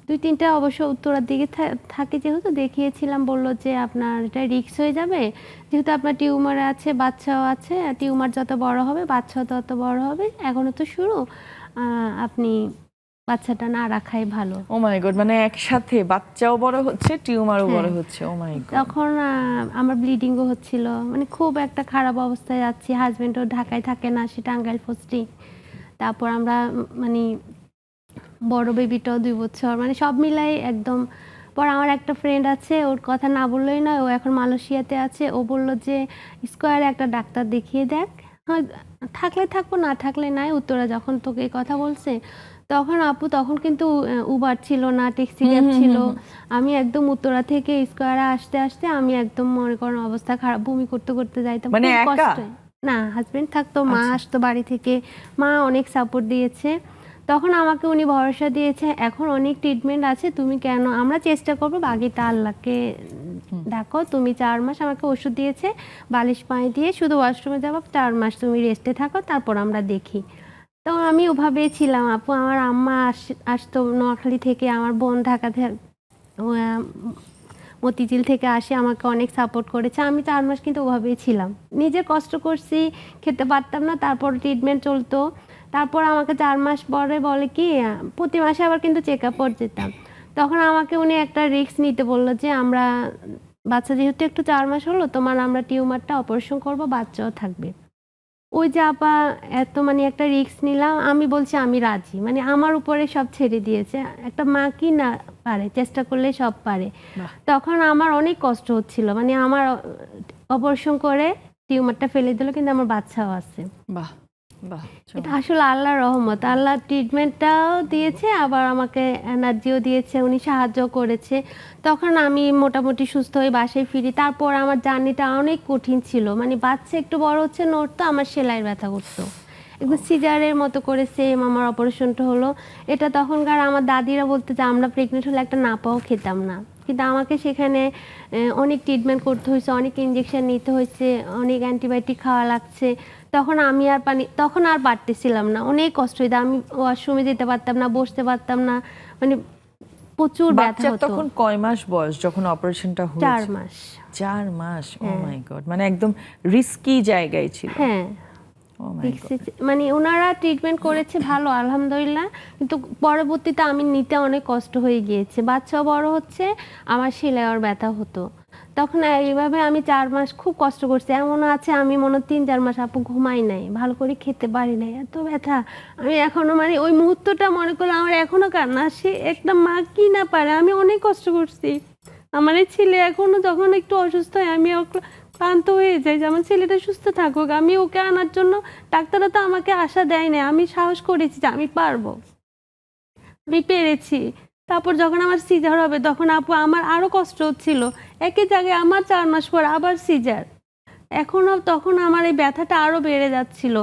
2-3টা অবশ্য উত্তরার দিকে থাকে, যেহেতু দেখিয়েছিলাম, বলল যে আপনার এটা রিস্ক হয়ে যাবে, যেহেতু আপনার টিউমার আছে, বাচ্চাও আছে, টিউমার যত বড় হবে বাচ্চাও তত বড় হবে, এখনো তো শুরু, আপনি বাচ্চাটা না রাখাই ভালো। ও মাই গড, মানে একসাথে বাচ্চাও বড় হচ্ছে, টিউমারও বড় হচ্ছে। ও মাই গড। তখন আমার ব্লিডিংও হচ্ছিল, মানে খুব একটা খারাপ অবস্থায় যাচ্ছি। হাজবেন্ডও ঢাকায় থাকে না, সে টাঙ্গাইল পোস্টিং। তারপর আমরা মানে বড় বেবিটাও 2 বছর, মানে সব মিলাই একদম। পর আমার একটা ফ্রেন্ড আছে, ওর কথা না বললেই নয়, ও এখন মালয়েশিয়াতে আছে। ও বলল যে স্কয়ারে একটা ডাক্তার দেখিয়ে দেখ, হয় থাকলে থাকবো, না থাকলে নাই। উত্তরা যখন তোকে এই কথা বলছে, তখন আপু তখন কিন্তু উবার ছিল না, ট্যাক্সি ক্যাব ছিল। আমি একদম উত্তরা থেকে স্কয়ারে আসতে আসতে আমি একদম মনে করেন অবস্থা খারাপ, বমি করতে করতে যাইতাম, মানে খুব একা? কষ্টে। না, হাজবেন্ড থাকতো, মা আসতো বাড়ি থেকে, মা অনেক সাপোর্ট দিয়েছে। তখন আমাকে উনি ভরসা দিয়েছে, এখন অনেক ট্রিটমেন্ট আছে, তুমি কেন, আমরা চেষ্টা করবো, বাকিটা আল্লাহকে ডাকো। তুমি 4 মাস আমাকে ওষুধ দিয়েছে, বালিশ পায়ে দিয়ে শুধু ওয়াশরুমে যাবো, 4 মাস তুমি রেস্টে থাকো, তারপর আমরা দেখি। তো আমি ওভাবেই ছিলাম আপু। আমার আম্মা আসতো নোয়াখালী থেকে, আমার বোন ঢাকা মতিঝিল থেকে আসে, আমাকে অনেক সাপোর্ট করেছে। আমি 4 মাস কিন্তু ওভাবেই ছিলাম, নিজে কষ্ট করছি, খেতে পারতাম না, তারপর ট্রিটমেন্ট চলতো। তারপর আমাকে 4 মাস পরে বলে কি, প্রতি মাসে আবার কিন্তু চেক আপ যেতাম। তখন আমাকে উনি একটা রিস্ক নিতে বললো যে আমরা বাচ্চা যেহেতু একটু 4 মাস হলো, তোমার আমরা টিউমারটা অপারেশন করবো, বাচ্চাও থাকবে। ওই যে আপা এত মানে একটা রিস্ক নিলাম, আমি বলছি আমি রাজি, মানে আমার উপরে সব ছেড়ে দিয়েছে। একটা মা কি না পারে, চেষ্টা করলে সব পারে। তখন আমার অনেক কষ্ট হচ্ছিল, মানে আমার অপারেশন করে টিউমারটা ফেলে দিল, কিন্তু আমার বাচ্চাও আছে। বাহ বাহ, এটা আসলে আল্লাহর রহমত। আল্লাহ ট্রিটমেন্টটাও দিয়েছে, আবার আমাকে এনার্জিও দিয়েছে, উনি সাহায্য করেছে। তখন আমি মোটামুটি সুস্থ হয়ে বাসায় ফিরি। তারপর আমার জার্নিটা অনেক কঠিন ছিল, মানে বাচ্চা একটু বড় হচ্ছে, নড়তো, আমার সেলাইয়ের ব্যথা করতো, একদম সিজারের মতো করে সেম আমার অপারেশনটা হলো। এটা তখনকার আমার দাদিরা বলতে যে আমরা প্রেগনেন্ট হলে একটা নাপাও খেতাম না, কিন্তু আমাকে সেখানে অনেক ট্রিটমেন্ট করতে হয়েছে, অনেক ইঞ্জেকশন নিতে হয়েছে, অনেক অ্যান্টিবায়োটিক খাওয়া লাগছে। তখন আমি আর তখন আর পারতেছিলাম না, অনেক কষ্ট হইতো। আমি ওয়াশরুমে যেতে পারতাম না, বসতে পারতাম না, মানে প্রচুর ব্যথা বাচ্চার হতো। তখন কয় মাস বয়স যখন অপারেশনটা হয়েছে? 4 মাস। 4 মাস। ও মাই গড, মানে একদম রিস্কি জায়গায় ছিল। হ্যাঁ, ও মাই গড। মানে ওনারা ট্রিটমেন্ট করেছে ভালো আলহামদুলিল্লাহ, কিন্তু পরবর্তীতে আমি নিতে অনেক কষ্ট হয়ে গিয়েছে। বাচ্চাও বড় হচ্ছে, আমার সেলাইয়ের ব্যথা হতো। তখন এইভাবে আমি 4 মাস খুব কষ্ট করছি। এমন আছে আমি মনে 3-4 মাস আপু ঘুমাই নাই, ভালো করে খেতে পারি নাই, এত ব্যথা। আমি এখনো মানে ওই মুহূর্তটা মনে করলে আমার এখনো কান্না আসে। একটা মা কি না পারে, আমি অনেক কষ্ট করছি। আমার এই ছেলে এখনো যখন একটু অসুস্থ হয়, আমি ক্লান্ত হয়ে যাই যে আমার ছেলেটা সুস্থ থাকুক। আমি ওকে আনার জন্য, ডাক্তাররা তো আমাকে আশা দেয় না, আমি সাহস করেছি যে আমি পারবো, আমি পেরেছি। তারপর যখন আমার সিজার হবে, তখন আপু আমার আরো কষ্ট হচ্ছিল। একই জায়গায় আমার 4 মাস পর আবার সিজার, তখন আমার এই ব্যথাটা আরো বেড়ে যাচ্ছিল।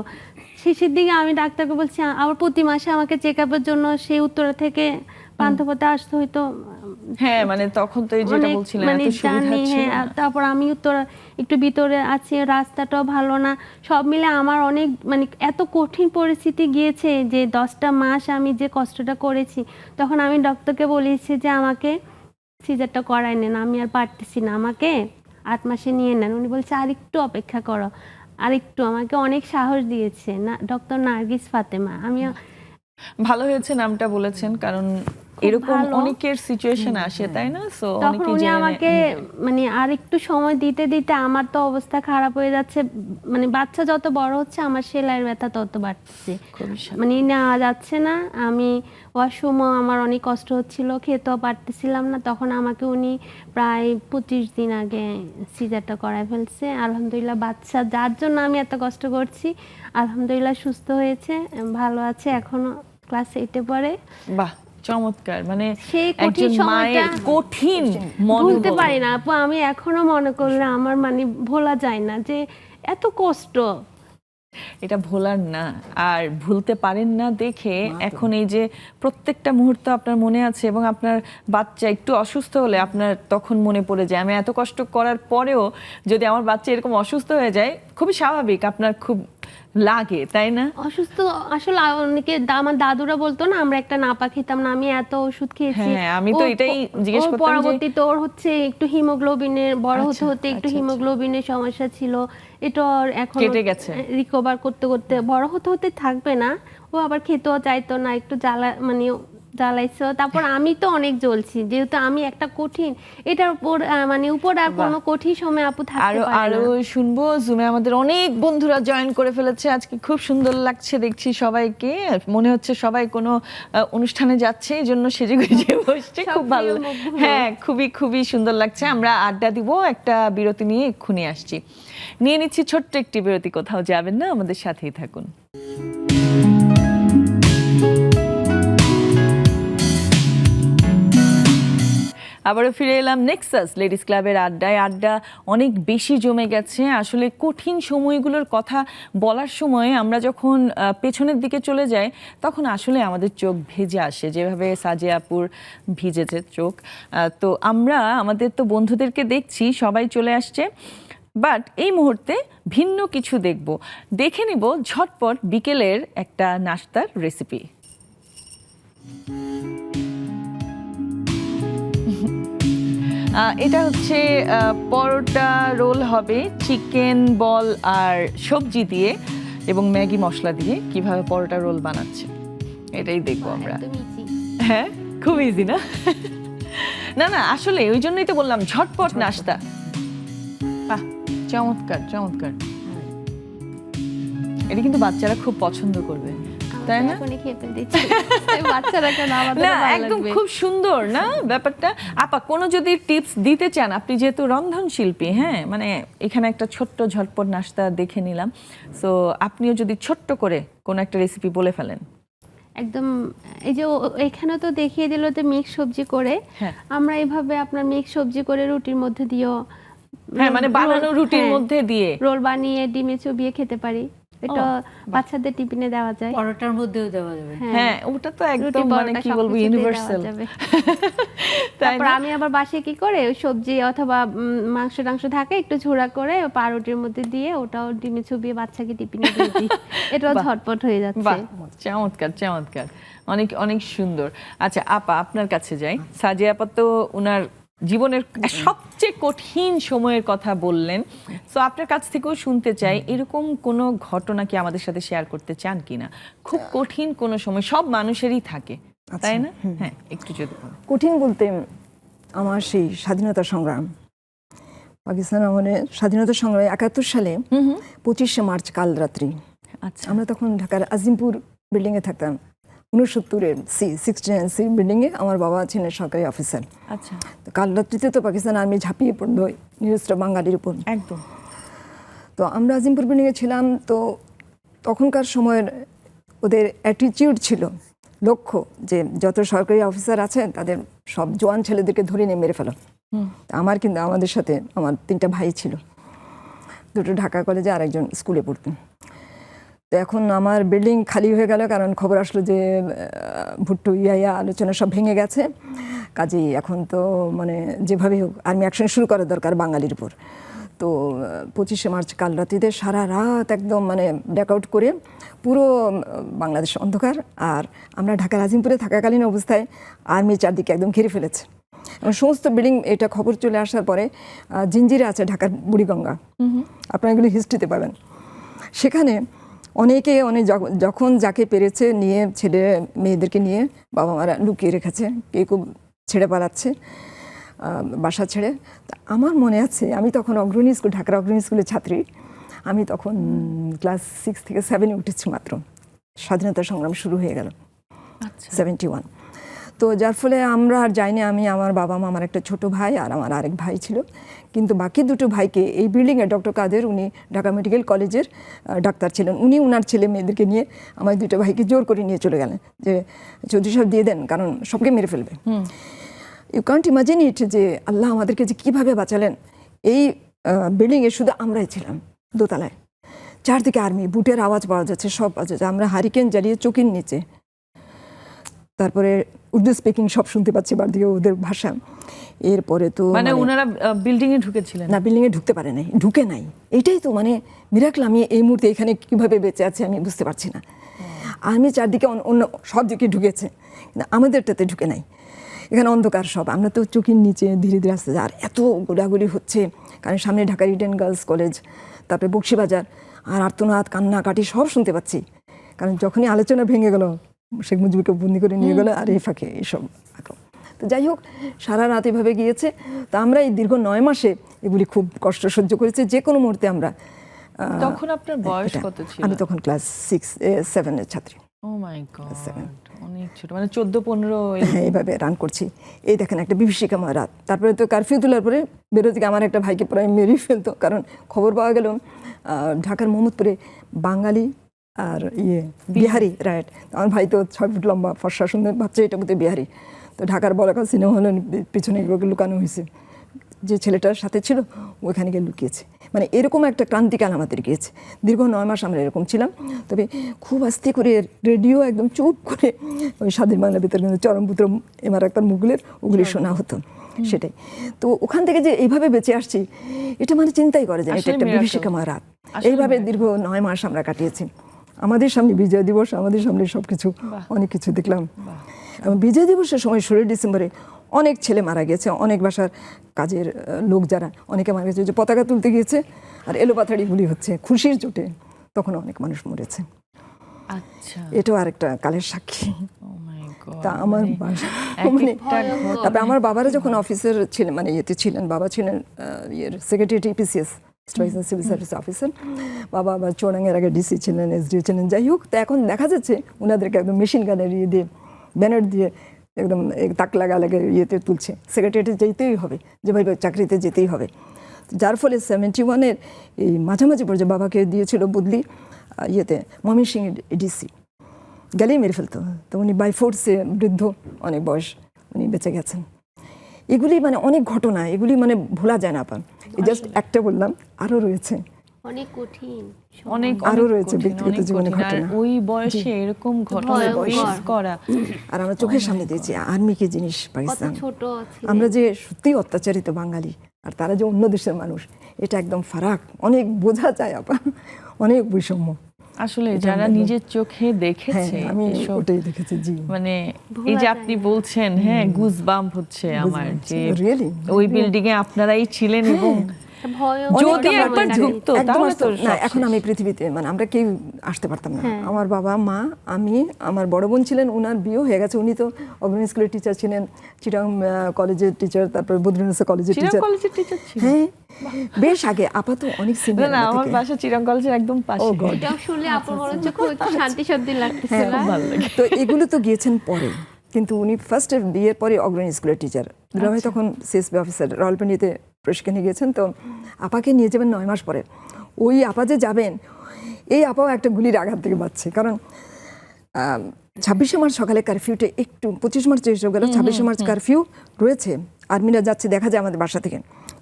শেষের দিকে আমি ডাক্তারকে বলছি, আবার প্রতি মাসে আমাকে চেক আপের জন্য সেই উত্তরা থেকে পান্থপথে আসতে হইতো। হ্যাঁ, মানে তখন তো এই যেটা অনেক বলছিলেন মানে এত সুবিধা জানি, ছিল হ্যাঁ। না। তারপর আমি উত্তরা একটু ভিতরে আছি, রাস্তাটাও ভালো না, সব মিলে আমার অনেক মানে এত কঠিন পরিস্থিতি গিয়েছে যে 10টা মাস আমি যে কষ্টটা করেছি। তখন আমি ডক্টরকে বলেছি যে আমাকে সিজারটা করাই নেন, আমি আর পারতেছি না, আমাকে 8 মাসে নিয়ে নেন। উনি বলছে আর একটু অপেক্ষা করো, আর একটু। আমাকে অনেক সাহস দিয়েছে না ডক্টর নার্গিস ফাতেমা। আমি ভালো হয়েছে নামটা বলেছেন, কারণ এরকম ভালো। অনেকের সিচুয়েশন আসে, তাই না? সো তখন অনেকে উনি জেনে আমাকে মানে আর একটু সময় দিতে দিতে আমার তো অবস্থা খারাপ হয়ে যাচ্ছে, মানে বাচ্চা যত বড় হচ্ছে আমার সেলাইয়ের ব্যথা তত বাড়ছে, খুবই মানে নেওয়া যাচ্ছে না। আমি ওয়াশরুমও আমার অনেক কষ্ট হচ্ছিল, খেতেও পারতেছিলাম না। তখন আমাকে উনি প্রায় 25 দিন আগে সিজারটা করায় ফেলছে। আলহামদুলিল্লাহ বাচ্চা যার জন্য আমি এত কষ্ট করছি আলহামদুলিল্লাহ সুস্থ হয়েছে, ভালো আছে, এখনো ক্লাস 8-এ পড়ে। বাহ, চমৎকার। মানে সেই কঠিন একজন সময়টা মায়ের কঠিন ভুলতে মনোবল। পারি না আপু, আমি এখনো মনে করলে আমার মানে ভোলা যায় না যে এত কষ্ট। এটা ভোলার না, আর ভুলতে পারেন না দেখে এখন এই যে প্রত্যেকটা মুহূর্ত আপনার মনে আছে, এবং আপনার বাচ্চা একটু অসুস্থ হলে আপনার তখন মনে পড়ে যায় আমি এত কষ্ট করার পরেও যদি আমার বাচ্চা এরকম অসুস্থ হয়ে যায়, খুবই স্বাভাবিক আপনার খুব লাগে, তাই না? অসুস্থ আসলে অনেকে আমার দাদুরা বলতো না আমরা একটা নাপা খেতাম না, আমি এত ওষুধ খেয়েছি। হ্যাঁ, আমি তো এটাই জিজ্ঞেস করতাম যে পরবর্তীতে ওর হচ্ছে একটু হিমোগ্লোবিনের বড় হতে আচ্ছা, হতে একটু আচ্ছা, হিমোগ্লোবিনের সমস্যা ছিল, এটা এখন কেটে গেছে। রিকভার করতে করতে বড় হতে হতে থাকবে না, ও আবার খেতেও চাইতো না, একটু মানে জ্বালাইছো। তারপর আমি তো অনেক জ্বলছি, যেহেতু আমি একটা কঠিন এটার উপর মানে উপর আর কোনো কঠিন সময় আপু থাকতে আরো পারে আরো না। শুনবো। জুমে আমাদের অনেক বন্ধুরা জয়েন করে ফেলেছে আজকে, খুব সুন্দর লাগছে দেখছি সবাইকে, মনে হচ্ছে সবাই কোনো অনুষ্ঠানে যাচ্ছে, এই জন্য সেজে গুজে বসছে, খুব ভালো। হ্যাঁ, খুবই খুবই সুন্দর লাগছে। আমরা আড্ডা দিব, একটা বিরতি নিয়ে এক্ষুনি আসছি। নিয়ে নিচ্ছি ছোট্ট একটি বিরতি, কোথাও যাবেন না, আমাদের সাথেই থাকুন। আবারও ফিরে এলাম নেক্সাস লেডিস ক্লাবের আড্ডায়। আড্ডা অনেক বেশি জমে গেছে। আসলে কঠিন সময়গুলোর কথা বলার সময় আমরা যখন পেছনের দিকে চলে যাই, তখন আসলে আমাদের চোখ ভেজে আসে, যেভাবে সাজিয়া আপুর ভিজেছে চোখ। তো আমরা আমাদের তো বন্ধুদেরকে দেখছি, সবাই চলে আসছে, বাট এই মুহূর্তে ভিন্ন কিছু দেখে নিব ঝটপট বিকেলের একটা নাস্তার রেসিপি। এটা হচ্ছে পরোটা রোল হবে, চিকেন বল আর সবজি দিয়ে এবং ম্যাগি মশলা দিয়ে কিভাবে পরোটা রোল বানাচ্ছে এটাই দেখবো আমরা। একদম easy। হ্যাঁ, খুব ইজি না? না না, আসলে ওই জন্যই তো বললাম ঝটপট নাস্তা। বাহ, চমৎকার চমৎকার। এটা কিন্তু বাচ্চারা খুব পছন্দ করবে, তাই না? এখনই খেয়ে ফেলতে ইচ্ছে করছে। বাচ্চারা কেন, আমাদের না, ভালো একদম লাগবে। খুব সুন্দর না ব্যাপারটা। আপা, কোনো যদি টিপস দিতে চান, আপনি যেহেতু রন্ধন শিল্পী, হ্যাঁ, মানে এখানে একটা ছোট্ট ঝটপট নাস্তা দেখে নিলাম, সো আপনিও যদি ছোট্ট করে কোনো একটা রেসিপি বলে ফেলেন। একদম, এই যে এখানে তো দেখিয়ে দিল যে মিক্স সবজি করে, হ্যাঁ। আমরা এইভাবে আপনার মিক্স সবজি করে রুটির মধ্যে দিও, হ্যাঁ, মানে বানানো রুটির মধ্যে দিয়ে রোল বানিয়ে ডিমে চুবিয়ে খেতে পারি। এটা বাচ্চাদের টিফিনে দেওয়া যায়, পরোটার মধ্যেও দেওয়া যাবে। হ্যাঁ, ওটা তো রুটি একদম মানে পরোটা কি বলবো, সবকিছুতেই ইউনিভার্সাল। দেওয়া যাবে। তাই তারপর না? আমি আবার বাসায় কি করে ওই সবজি অথবা মাংস টাংস থাকে একটু ঝোড়া করে পাউরুটির মধ্যে দিয়ে ওটাও ডিমে চুবিয়ে বাচ্চাকে টিফিনে দিয়ে দিই। এটাও বাহ, ঝটপট হয়ে যাচ্ছে। বাহ, চমৎকার চমৎকার, অনেক অনেক সুন্দর। আচ্ছা আপা, আপনার কাছে যাই। সাজিয়া আপা তো ওনার জীবনের সবচেয়ে কঠিন সময়ের কথা বললেন, তো আপনার কাছ থেকেও শুনতে চাই, এরকম কোনো ঘটনা কি আমাদের সাথে শেয়ার করতে চান কিনা? খুব কঠিন কোনো সময় সব মানুষেরই থাকে, তাই না? হ্যাঁ, একটু যদি বলেন। কঠিন বলতে আমার সেই স্বাধীনতা সংগ্রাম, পাকিস্তান আমলে স্বাধীনতা সংগ্রামে 71 সালে 25শে মার্চ কাল রাত্রি, আচ্ছা, আমরা তখন ঢাকার আজিমপুর বিল্ডিংয়ে থাকতাম, 69-এর C69 বিল্ডিংয়ে। আমার বাবা ছিলেন সরকারি অফিসার। আচ্ছা, তো কাল রাত্রিতে তো পাকিস্তান আর্মি ঝাঁপিয়ে পড়লো নিরস্ত্র বাঙালির উপর। একদম। তো আমরা আজিমপুর বিল্ডিংয়ে ছিলাম। তো তখনকার সময়ের ওদের অ্যাটিটিউড ছিল, লক্ষ্য যে যত সরকারি অফিসার আছেন তাদের সব জোয়ান ছেলেদেরকে ধরে নিয়ে মেরে ফেলো। আমার কিন্তু আমাদের সাথে আমার 3টা ভাই ছিল, 2টো ঢাকা কলেজে আর একজন স্কুলে পড়তেন। তো এখন আমার বিল্ডিং খালি হয়ে গেল, কারণ খবর আসলো যে ভুট্টো ইয়া আলোচনা সব ভেঙে গেছে। কাজেই এখন তো মানে যেভাবে হোক আর্মি অ্যাকশন শুরু করা দরকার বাঙালির উপর। তো 25শে মার্চ কাল রাত্রিতে সারা রাত একদম মানে ব্ল্যাকআউট করে পুরো বাংলাদেশ অন্ধকার। আর আমরা ঢাকার আজিমপুরে থাকাকালীন অবস্থায় আর্মি চারদিকে একদম ঘিরে ফেলেছে এবং সমস্ত বিল্ডিং। এটা খবর চলে আসার পরে জিঞ্জিরা আছে ঢাকার বুড়িগঙ্গা, আপনারা এগুলো হিস্ট্রিতে পাবেন। সেখানে অনেকে যখন যাকে পেরেছে নিয়ে ছেলে মেয়েদেরকে নিয়ে বাবা মারা লুকিয়ে রেখেছে, কেউ কেউ ছেড়ে পালাচ্ছে বাসা ছেড়ে। আমার মনে আছে আমি তখন অগ্রণী স্কুল, ঢাকার অগ্রণী স্কুলের ছাত্রী, আমি তখন ক্লাস 6 থেকে 7-এ উঠেছি মাত্র, স্বাধীনতা সংগ্রাম শুরু হয়ে গেল 71। তো যার ফলে আমরা আর যাইনি, আমি, আমার বাবা মা, আমার একটা ছোট ভাই আর আমার আরেক ভাই ছিল। কিন্তু বাকি 2টো ভাইকে এই বিল্ডিংয়ে ডক্টর কাদের, উনি ঢাকা মেডিকেল কলেজের ডাক্তার ছিলেন, উনি ওনার ছেলে মেয়েদেরকে নিয়ে আমার 2টো ভাইকে জোর করে নিয়ে চলে গেলেন যে চৌধুরী সাহেব দিয়ে দেন, কারণ সবকে মেরে ফেলবে। ইউ কান্ট ইমাজিন ইট যে আল্লাহ আমাদেরকে যে কীভাবে বাঁচালেন। এই বিল্ডিংয়ে শুধু আমরাই ছিলাম দোতলায়, চারদিকে আর্মি, বুটের আওয়াজ পাওয়া যাচ্ছে, সব পাওয়া যাচ্ছে। আমরা হারিকেন জ্বালিয়ে চৌকির নিচে, তারপরে উর্দু স্পিকিং সব শুনতে পাচ্ছি বাড়িতে ওদের ভাষা। এরপরে তো মানে ওনারা বিল্ডিং এ ঢুকেছিলেন? না, বিল্ডিং এ ঢুকতে পারে নাই, ঢুকে নাই। এটাই তো মানে মিরাকল। আমি এই মুহূর্তে এখানে কিভাবে বেঁচে আছি আমি বুঝতে পারছি না। আমি চারদিকে অন্য সব দিকে ঢুকেছে, কিন্তু আমাদেরটাতে ঢুকে নাই। এখানে অন্ধকার সব, আমরা তো চোখের নিচে ধীরে ধীরে আসতে, আর এত গোলাগুলি হচ্ছে। কারণ সামনে ঢাকা ইডেন গার্লস কলেজ, তারপরে বক্সিবাজার, আর আর্তনাদ কান্নাকাটি সব শুনতে পাচ্ছি। কারণ যখনই আলোচনা ভেঙে গেল, শেখ মুজিবকে বন্দি করে নিয়ে গেল, আর এই ফাঁকে এইসব। তো যাই হোক, সারা রাত এভাবে গিয়েছে। তো আমরা এই দীর্ঘ 9 মাসে এগুলি খুব কষ্ট সহ্য করেছি। যে কোনো মুহূর্তে আমরা তখন আপনার বয়স কত ছিল? আমি তখন ক্লাস 7 এর ছাত্রী। ও মাই গড, অনেক ছোট, মানে 14-15। হ্যাঁ, এইভাবে রান করছি। এই দেখেন একটা বিভীষিকাময় রাত। তারপরে তো কারফিউ তোলার পরে বেরোতে গিয়ে আমার একটা ভাইকে প্রায় মেরেই ফেলতো। কারণ খবর পাওয়া গেল ঢাকার মোহাম্মদপুরে বাঙালি আর বিহারি রাইট। আমার ভাই তো 6 ফুট লম্বা, ফর্সা সুন্দর, ভাবছে এটা বোধহয় বিহারি। তো ঢাকার বলাকা সিনেমা হলের পিছনে লুকানো হয়েছে। যে ছেলেটার সাথে ছিল ওইখানে গিয়ে লুকিয়েছে। মানে এরকম একটা ক্রান্তিকাল আমাদের গিয়েছে। দীর্ঘ 9 মাস আমরা এরকম ছিলাম। তবে খুব আস্তে করে রেডিও একদম চুপ করে ওই স্বাধীন বাংলার ভিতরে কিন্তু চরমপুত্র এমআর আক্তার মুঘলের ওগুলি শোনা হতো। সেটাই তো ওখান থেকে যে এইভাবে বেঁচে আসছি, এটা মানে চিন্তাই করে যায়। এটা একটা বিভীষিকাময় রাত। এইভাবে দীর্ঘ 9 মাস আমরা কাটিয়েছি। আমাদের সামনে বিজয় দিবস, আমাদের সামনে সব কিছু, অনেক কিছু দেখলাম। এবং বিজয় দিবসের সময় 16 ডিসেম্বরে অনেক ছেলে মারা গেছে, অনেক বাসার কাজের লোক যারা, অনেকে মারা গেছে। যে পতাকা তুলতে গিয়েছে আর এলোপাথাড়ি গুলি হচ্ছে, খুশির চোটে তখন অনেক মানুষ মরেছে। আচ্ছা, এটাও আরেকটা কালের সাক্ষী। তা আমার বাসা মানে তারপরে আমার বাবারা যখন অফিসার ছিলেন, মানে ইয়েতে ছিলেন, বাবা ছিলেন secretary PCS, civil service officer. বাবা আবার চৌরাঙ্গের আগে ডিসি ছিলেন, এসডিও ছিলেন। যাই হোক, তো এখন দেখা যাচ্ছে ওনাদেরকে একদম মেশিন গানের ইয়ে দিয়ে, ব্যানার দিয়ে একদম তাক লাগা লাগে ইয়েতে তুলছে। সেক্রেটারিতে যেতেই হবে, যে ভাই চাকরিতে যেতেই হবে। যার ফলে 71-এর এই মাঝামাঝি পর্যায়ে বাবাকে দিয়েছিল বদলি ইয়েতে ময়মনসিংহ ডিসি। গেলেই মেরে ফেলতো। তো উনি বাই ফোর্সে, বৃদ্ধ অনেক বয়স, উনি বেঁচে গেছেন। এগুলি মানে অনেক ঘটনা, এগুলি মানে ভোলা যায় না। আপনার এই জাস্ট একটা বললাম, আরও রয়েছে অনেক কঠিন, অনেক আরও রয়েছে কঠিন, ব্যক্তিগত অনেক জীবনে কঠিন। আর ঘটনা। ওই বয়সে এরকম ঘটনা ভয়ঙ্কর। ফেস করা, আর আমরা চোখের সামনে দিয়েছি আর্মি কি জিনিস, কত পাকিস্তান। ছোট ছিল। আমরা যে সত্যিই অত্যাচারিত বাঙালি, আর তারা যে অন্য দেশের মানুষ, এটা একদম ফারাক। অনেক বোঝা যায় আপা, অনেক বৈষম্য। আসলে যারা নিজের চোখে দেখেছে হ্যাঁ, আমি এসব, ওটাই দেখেছি। জি, মানে এই যে আপনি বলছেন, হ্যাঁ, গুজ বাম্প হচ্ছে আমার, যে রিয়েলি ওই বিল্ডিং এ আপনারাই ছিলেন এবং যদি একবার ঢুকতো একদম তাহলে আসতো তো না। সব এখন শেষ। আমি পৃথিবীতে, মানে আমরা কেউ আসতে পারতাম না। হ্যাঁ। আমার বাবা মা, আমি, আমার বড় বোন ছিলেন, ওনার বিয়ে হয়ে গেছে। উনি তো অগ্রণী স্কুলের টিচার ছিলেন, চিটাং কলেজের টিচার, তারপর বদ্রীনাথ কলেজের চিরাং টিচার। কলেজের টিচার ছিল? হ্যাঁ, বেশ আগে। আপাতত অনেক না সিনিয়র। না, আমার বাসা চিরাং কলেজের একদম পাশে। এটাও শুনলে আপুর মনে হচ্ছে খুব একটু শান্তি শান্তি লাগতেছে না? ভালো লাগে। তো এগুলো তো গিয়েছেন পরে, কিন্তু উনি ফার্স্ট বিয়ের পরে অগ্রণী স্কুলের টিচার। দুলাভাই তখন সিএসবি অফিসার, রাওয়ালপিন্ডিতে প্রশিক্ষণে গিয়েছেন। তো আপাকে নিয়ে যাবেন 9 মাস পরে। ওই আপা যে যাবেন, এই আপাও একটা গুলির আঘাত থেকে বাঁচছে। কারণ 26শে মার্চ সকালে কারফিউতে একটু, 25 মার্চ শেষ হয়ে গেল, 26শে মার্চ কারফিউ রয়েছে, আর্মিরা যাচ্ছে, দেখা যায় আমাদের বাসা থেকে।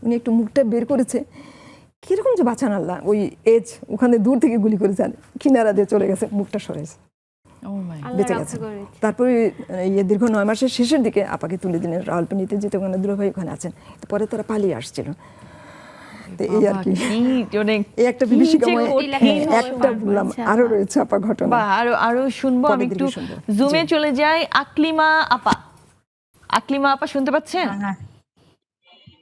উনি একটু মুখটা বের করেছে, কিরকম যে বাঁচান আল্লাহ, ওই এজ ওখানে দূর থেকে গুলি করেছে, আর কিনারা দিয়ে চলে গেছে, মুখটা সরেছে, ও মাই, আল্লাহ বেঁচে রক্ষা গেছে। করেছে। তারপরে দীর্ঘ 9 মাসের শেষের দিকে আপাকে তুলে দিলেন রাওয়ালপিন্ডিতে, যেতে ওখানে দুলাভাই ওখানে আছেন। তো পরে তারা পালিয়ে আসছিল। তো এই আর কি, এই একটা বিভীষিকাময় একটা বললাম, আরো রয়েছে আপা ঘটনা। বা আরো আরো শুনবো। আমি একটু জুমে চলে যাই। আকলিমা আপা, আকলিমা আপা শুনতে পাচ্ছেন?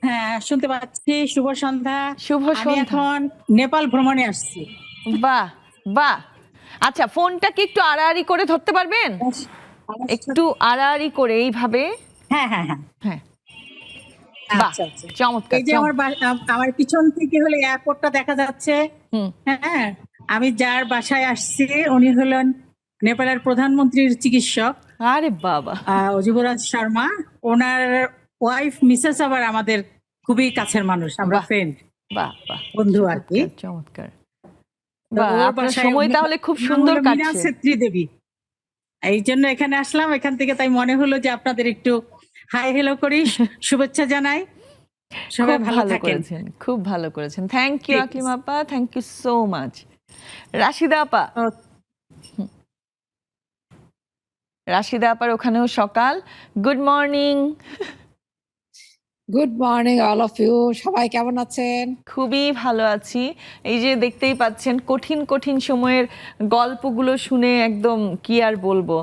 হ্যাঁ, শুনতে পাচ্ছি। শুভ সন্ধ্যা। শুভ আমি সন্ধ্যা। এখন নেপাল ভ্রমণে আসছি। বাহ বাহ। আচ্ছা, ফোনটা কি একটু আড়াআড়ি করে ধরতে পারবেন? একটু আড়াআড়ি করে, এইভাবে। হ্যাঁ হ্যাঁ হ্যাঁ, হ্যাঁ, বাহ, আচ্ছা আচ্ছা। চমৎকার। এই যে আমার পিছন থেকে হলে এয়ারপোর্টটা দেখা যাচ্ছে। হুম। হ্যাঁ, আমি যার বাসায় আসছি উনি হলেন নেপালের প্রধানমন্ত্রীর চিকিৎসক, আরে বাবা, যুবরাজ শর্মা। ওনার ওয়াইফ মিসেস আবার আমাদের খুবই কাছের মানুষ, আমরা বাহ। ফ্রেন্ড, বাহ বাহ, বন্ধু আর কি। চমৎকার। তো বাহ, ওর আপনার বাসায় সময় তাহলে খুব নাম সুন্দর হলো মীনা কাটছে। ছেত্রী দেবী। এই জন্য এখানে আসলাম। এখান থেকে তাই মনে হলো যে আপনাদের একটু হাই হ্যালো করি, শুভেচ্ছা জানাই। সবাই খুব ভালো ভালো থাকেন। করেছেন, খুব ভালো করেছেন। থ্যাংক ইউ ঠিক আছে। আকলিমা আপা, thank you so much. Rashida আপা, রাশিদা আপার ওখানেও সকাল। Good morning. Good morning all of you, সবাই কেমন আছেন? খুবই ভালো আছি। এই যে দেখতেই পাচ্ছেন কঠিন কঠিন সময়ের গল্পগুলো শুনে একদম কি আর বলবো।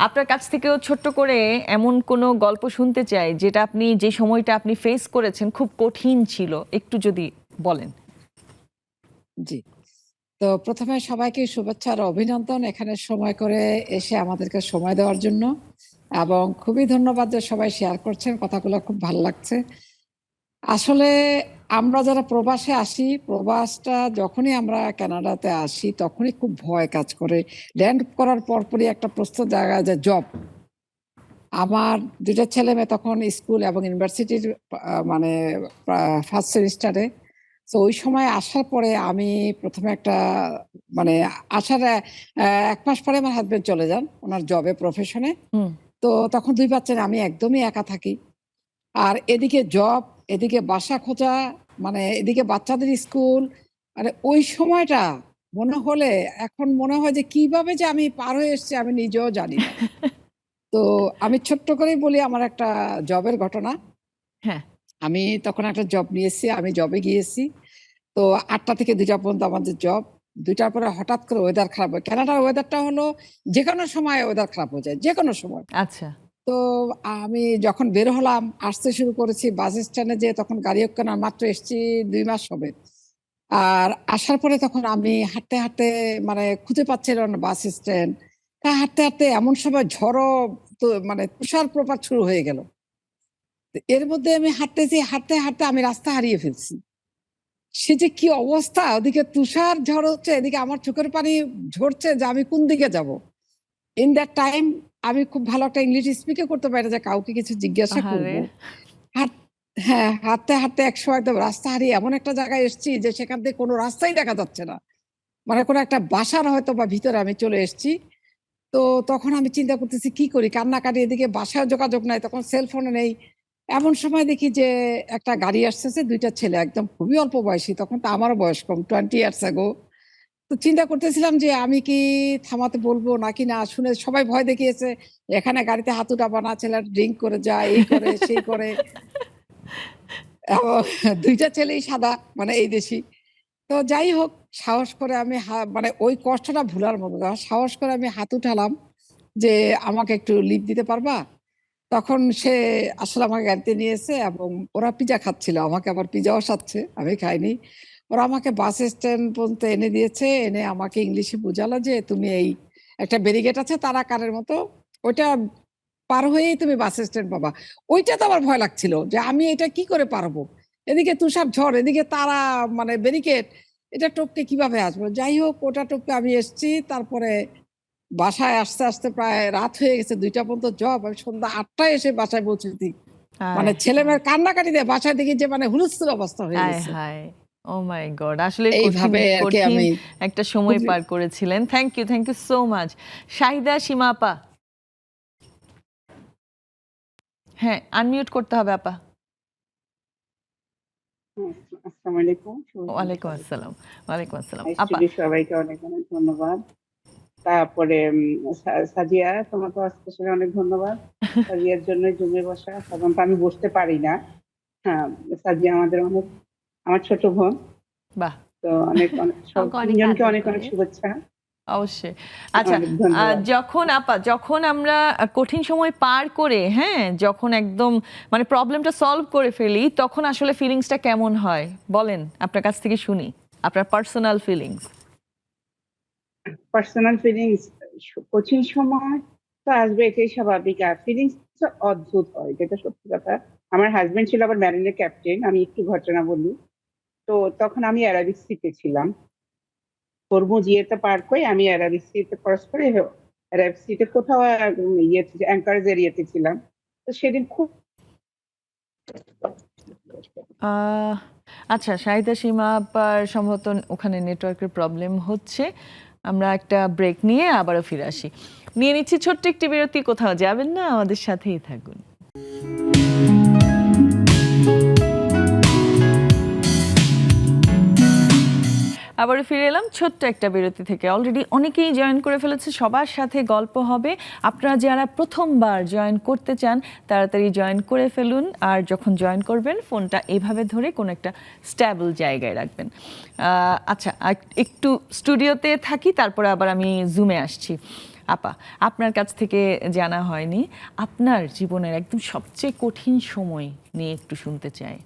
আপনার কাছ থেকেও ছোট্ট করে এমন কোনো গল্প শুনতে চাই যেটা আপনি যে সময়টা আপনি ফেস করেছেন খুব কঠিন ছিল, একটু যদি বলেন। জি, তো প্রথমে সবাইকে শুভেচ্ছা আর অভিনন্দন এখানে সময় করে এসে আমাদেরকে সময় দেওয়ার জন্য, এবং খুবই ধন্যবাদ যে সবাই শেয়ার করছেন, কথাগুলো খুব ভালো লাগছে। আসলে আমরা যারা প্রবাসে আসি, প্রবাসটা যখনই আমরা কানাডাতে আসি তখনই খুব ভয় কাজ করে। ল্যান্ড করার পরপরই একটা প্রশ্ন জায়গা যে জব। আমার দুইটা ছেলে মেয়ে তখন স্কুল এবং ইউনিভার্সিটির মানে ফার্স্ট সেমিস্টারে। তো ওই সময় আসার পরে আমি প্রথমে একটা মানে আসার 1 মাস পরে আমার হাজবেন্ড চলে যান ওনার জবে প্রফেশনে। হুম। তো তখন 2 বাচ্চা নিয়ে আমি একদমই একা থাকি। আর এদিকে জব, এদিকে বাসা খোঁজা, মানে এদিকে বাচ্চাদের স্কুল। মানে ওই সময়টা এখন মনে হয় যে কিভাবে যে আমি পার হয়ে এসেছি আমি নিজেও জানি না। তো আমি ছোট্ট করেই বলি আমার একটা জবের ঘটনা। হ্যাঁ। আমি তখন একটা জব নিয়েছি, আমি জবে গিয়েছি। তো 8টা থেকে 2টা পর্যন্ত আমাদের জব। 2টার পরে হঠাৎ করে ওয়েদার খারাপ হয়। কানাডার ওয়েদারটা হলো যেকোনো সময় ওয়েদার খারাপ হয়ে যায়, যেকোনো সময়। আচ্ছা। তো আমি যখন বের হলাম, আসতে শুরু করেছি বাস স্ট্যান্ডে, যেয়ে তখন গাড়ি কেনার মাত্র এসেছি 2 মাস হবে। আর আসার পরে তখন আমি হাঁটতে হাঁটতে মানে খুঁজে পাচ্ছিলাম না বাস স্ট্যান্ড। হাঁটতে হাঁটতে এমন সময় ঝড়ো তো মানে তুষারপ্রপাত শুরু হয়ে গেল। তো এর মধ্যে আমি হাঁটতেছি, হাঁটতে হাঁটতে আমি রাস্তা হারিয়ে ফেলছি। সে যে কি অবস্থা, ওদিকে তুষার ঝড় হচ্ছে, এদিকে আমার চোখের পানি ঝরছে যে আমি কোন দিকে যাব। ইন দ্যাট টাইম আমি খুব ভালো একটা ইংলিশ স্পিকও করতে পারি না যে কাউকে কিছু জিজ্ঞাসা করব। আহারে। হ্যাঁ, হাঁটতে হাঁটতে একসময় একদম রাস্তা হারিয়ে এমন একটা জায়গায় এসেছি যে সেখান থেকে কোনো রাস্তাই দেখা যাচ্ছে না। মানে কোনো একটা বাসার হয়তো বা ভিতরে আমি চলে এসেছি। তো তখন আমি চিন্তা করতেছি কি করি, কান্নাকাটি, এদিকে বাসায় যোগাযোগ নাই, তখন সেলফোনে নেই। এমন সময় দেখি যে একটা গাড়ি আসতেছে, 2টা ছেলে একদম খুবই অল্প বয়সী, তখন তো আমারও বয়স কম, 20 ইয়ার্স অ্যাগো। তো চিন্তা করতেছিলাম যে আমি কি থামাতে বলবো নাকি না, শুনে সবাই ভয় দেখিয়েছে। এখানে গাড়িতে হাত উঠাবা না, ছেলেরা ড্রিঙ্ক করে যায়, এই করে সেই করে। এবং 2টা ছেলেই সাদা, মানে এই দেশি। তো যাই হোক, সাহস করে আমি মানে ওই কষ্টটা ভুলার মতো না। সাহস করে আমি হাত উঠালাম যে আমাকে একটু লিফট দিতে পারবা? তখন সে আসলে আমাকে গাড়িতে নিয়েছে এবং ওরা পিজ্জা খাচ্ছিল, আমাকে আবার পিজ্জাও সাচ্ছে, আমি খাইনি। ওরা আমাকে বাস স্ট্যান্ড পর্যন্ত এনে দিয়েছে, এনে আমাকে ইংলিশে বোঝালো যে তুমি এই একটা ব্যারিকেড আছে তারা কারের মতো, ওইটা পার হয়েই তুমি বাস স্ট্যান্ড পাবা। ওইটা তো আমার ভয় লাগছিল যে আমি এটা কি করে পারবো, এদিকে তুষার ঝড়, এদিকে তারা, মানে ব্যারিকেড, এটা টপকে কিভাবে আসবো। যাই হোক, ওটা টপকে আমি এসেছি। তারপরে বাসায় আসতে আসতে প্রায় রাত হয়ে গেছে, 2টা পর্যন্ত জব। আমি সন্ধ্যা 8টায় এসে বাসায় পৌঁছেছি। মানে ছেলে মেয়ের কান্নাকাটি দিয়ে বাসায় দেখি যে মানে হুলস্থুল অবস্থা হয়ে হায় গেছে। হায়। ও মাই গড, আসলে এইভাবে আর কি কঠিন আমি একটা সময় খুবই- পার করেছিলেন। Thank you so much. Shahida Sima আপা, হ্যাঁ আনমিউট করতে হবে আপা। আসসালামু আলাইকুম। ওয়ালাইকুম আসসালাম। ওয়ালাইকুম আসসালাম আপা। স্টুডিও সবাইকে অনেক অনেক ধন্যবাদ। তারপরে সাজিয়া, তোমাকে স্পেশালি অনেক ধন্যবাদ। সাজিয়ার জন্য জমে বসা, সাধারণত আমি বসতে পারি না। হ্যাঁ, সাজিয়া আমার ছোট বোন। বাহ। তো অনেক অনেক আমাকে অনেক তিনজনকে আদর অনেক অনেক করে। শুভেচ্ছা। অবশ্যই। আচ্ছা, অনেক ধন্যবাদ। যখন আমরা কঠিন সময় পার করে, হ্যাঁ, যখন একদম মানে প্রবলেমটা সলভ করে ফেলি, তখন আসলে ফিলিংসটা কেমন হয় বলেন, আপনার কাছ থেকে শুনি আপনার পার্সোনাল ফিলিংস। পার্সোনাল ফিলিংস, কঠিন সময় তো আসবে, এটাই স্বাভাবিক। আর ফিলিংস অদ্ভুত হয়, যেটা সত্যি কথা। আমার হাজবেন্ড ছিল আবার ম্যারিনের ক্যাপ্টেন। আমি একটু ঘটনা বলি। তো তখন আমি অ্যারাবিক সিতে ছিলাম। হরমুজ ইয়েতে পার করে আমি অ্যারাবিক সিতে ক্রস করে অ্যারাবিক সিতে কোথাও অ্যাঙ্কারেজ এরিয়াতে ছিলাম। তো সেদিন খুব আচ্ছা, শাহিদা সীমা আপার সম্ভবত ওখানে নেটওয়ার্কের প্রবলেম হচ্ছে। আমরা একটা ব্রেক নিয়ে আবারও ফিরে আসি। নিয়ে নিচ্ছি ছোট্ট একটি বিরতি, কোথাও যাবেন না, আমাদের সাথেই থাকুন। আবারও ফিরে এলাম ছোট্ট একটা বিরতি থেকে। অলরেডি অনেকেই জয়েন করে ফেলেছে, সবার সাথে গল্প হবে। আপনারা যারা প্রথমবার জয়েন করতে চান তাড়াতাড়ি জয়েন করে ফেলুন, আর যখন জয়েন করবেন ফোনটা এভাবে ধরে কোনো একটা স্ট্যাবল জায়গায় রাখবেন। আচ্ছা, একটু স্টুডিওতে থাকি, তারপরে আবার আমি জুমে আসছি। আপা, আপনার কাছ থেকে জানা হয়নি, আপনার জীবনের একদম সবচেয়ে কঠিন সময় নিয়ে একটু শুনতে চাই।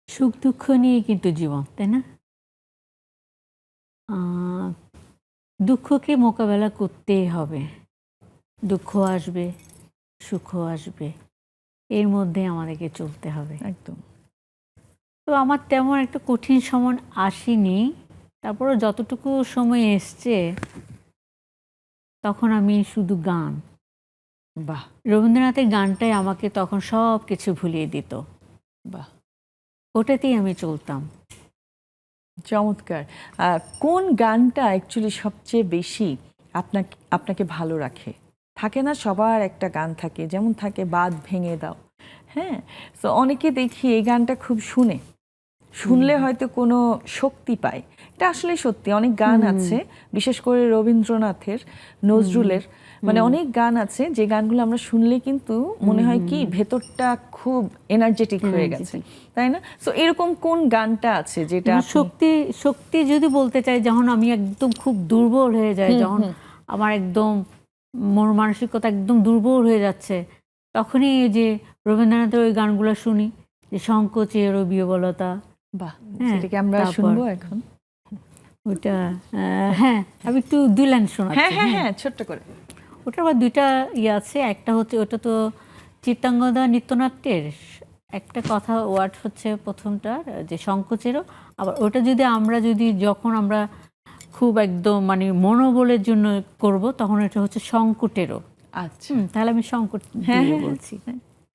সুখ দুঃখ নিয়ে কিন্তু জীবন, তাই না? দুঃখকে মোকাবেলা করতেই হবে, দুঃখ আসবে সুখও আসবে, এর মধ্যে আমাদেরকে চলতে হবে। একদম। তো আমার তেমন একটা কঠিন সময় আসেনি, তারপরে যতটুকু সময় এসছে তখন আমি শুধু গান, বাহ রবীন্দ্রনাথের গানটাই আমাকে তখন সব কিছু ভুলিয়ে দিত, বাহ, ওটাতেই আমি চলতাম। চমৎকার। কোন গানটা অ্যাকচুয়ালি সবচেয়ে বেশি আপনাকে ভালো রাখে? থাকে না সবার একটা গান থাকে, যেমন থাকে বাঁধ ভেঙে দাও, হ্যাঁ। তো অনেকে দেখি এই গানটা খুব শুনলে হয়তো কোনো শক্তি পায়। এটা আসলে সত্যি, অনেক গান আছে বিশেষ করে রবীন্দ্রনাথের, নজরুলের, মানে অনেক গান আছে যে গানগুলো আমরা শুনলে কিন্তু মনে হয় কি ভেতরটা খুব এনার্জেটিক হয়ে গেছে, তাই না? সো এরকম কোন গানটা আছে যেটা শক্তি শক্তি যদি বলতে চাই, যখন আমি একদম খুব দুর্বল হয়ে যাই, যখন আমার একদম মন মানসিকতা একদম দুর্বল হয়ে যাচ্ছে, তখনই এই যে রবীন্দ্রনাথের ওই গানগুলো শুনি, যে সংকোচের বিহবলতা। বাহ, হ্যাঁ, সেটাকে আমরা তারপর শুনবো এখন। ওটা হ্যাঁ, আমি একটু দুই লাইন শোনাচ্ছি। হ্যাঁ হ্যাঁ হ্যাঁ, ছোট্ট করে। ওটার আবার দুইটা আছে, একটা হচ্ছে ওটা তো চিত্রাঙ্গদা নৃত্যনাট্যের একটা কথা, ওয়ার্ড হচ্ছে প্রথমটার যে সংকোচেরও, আবার ওটা যদি আমরা যখন আমরা খুব একদম মানে মনোবলের জন্য করব, তখন এটা হচ্ছে সংকটেরও। আচ্ছা, তাহলে আমি সংকট দিয়ে বলছি,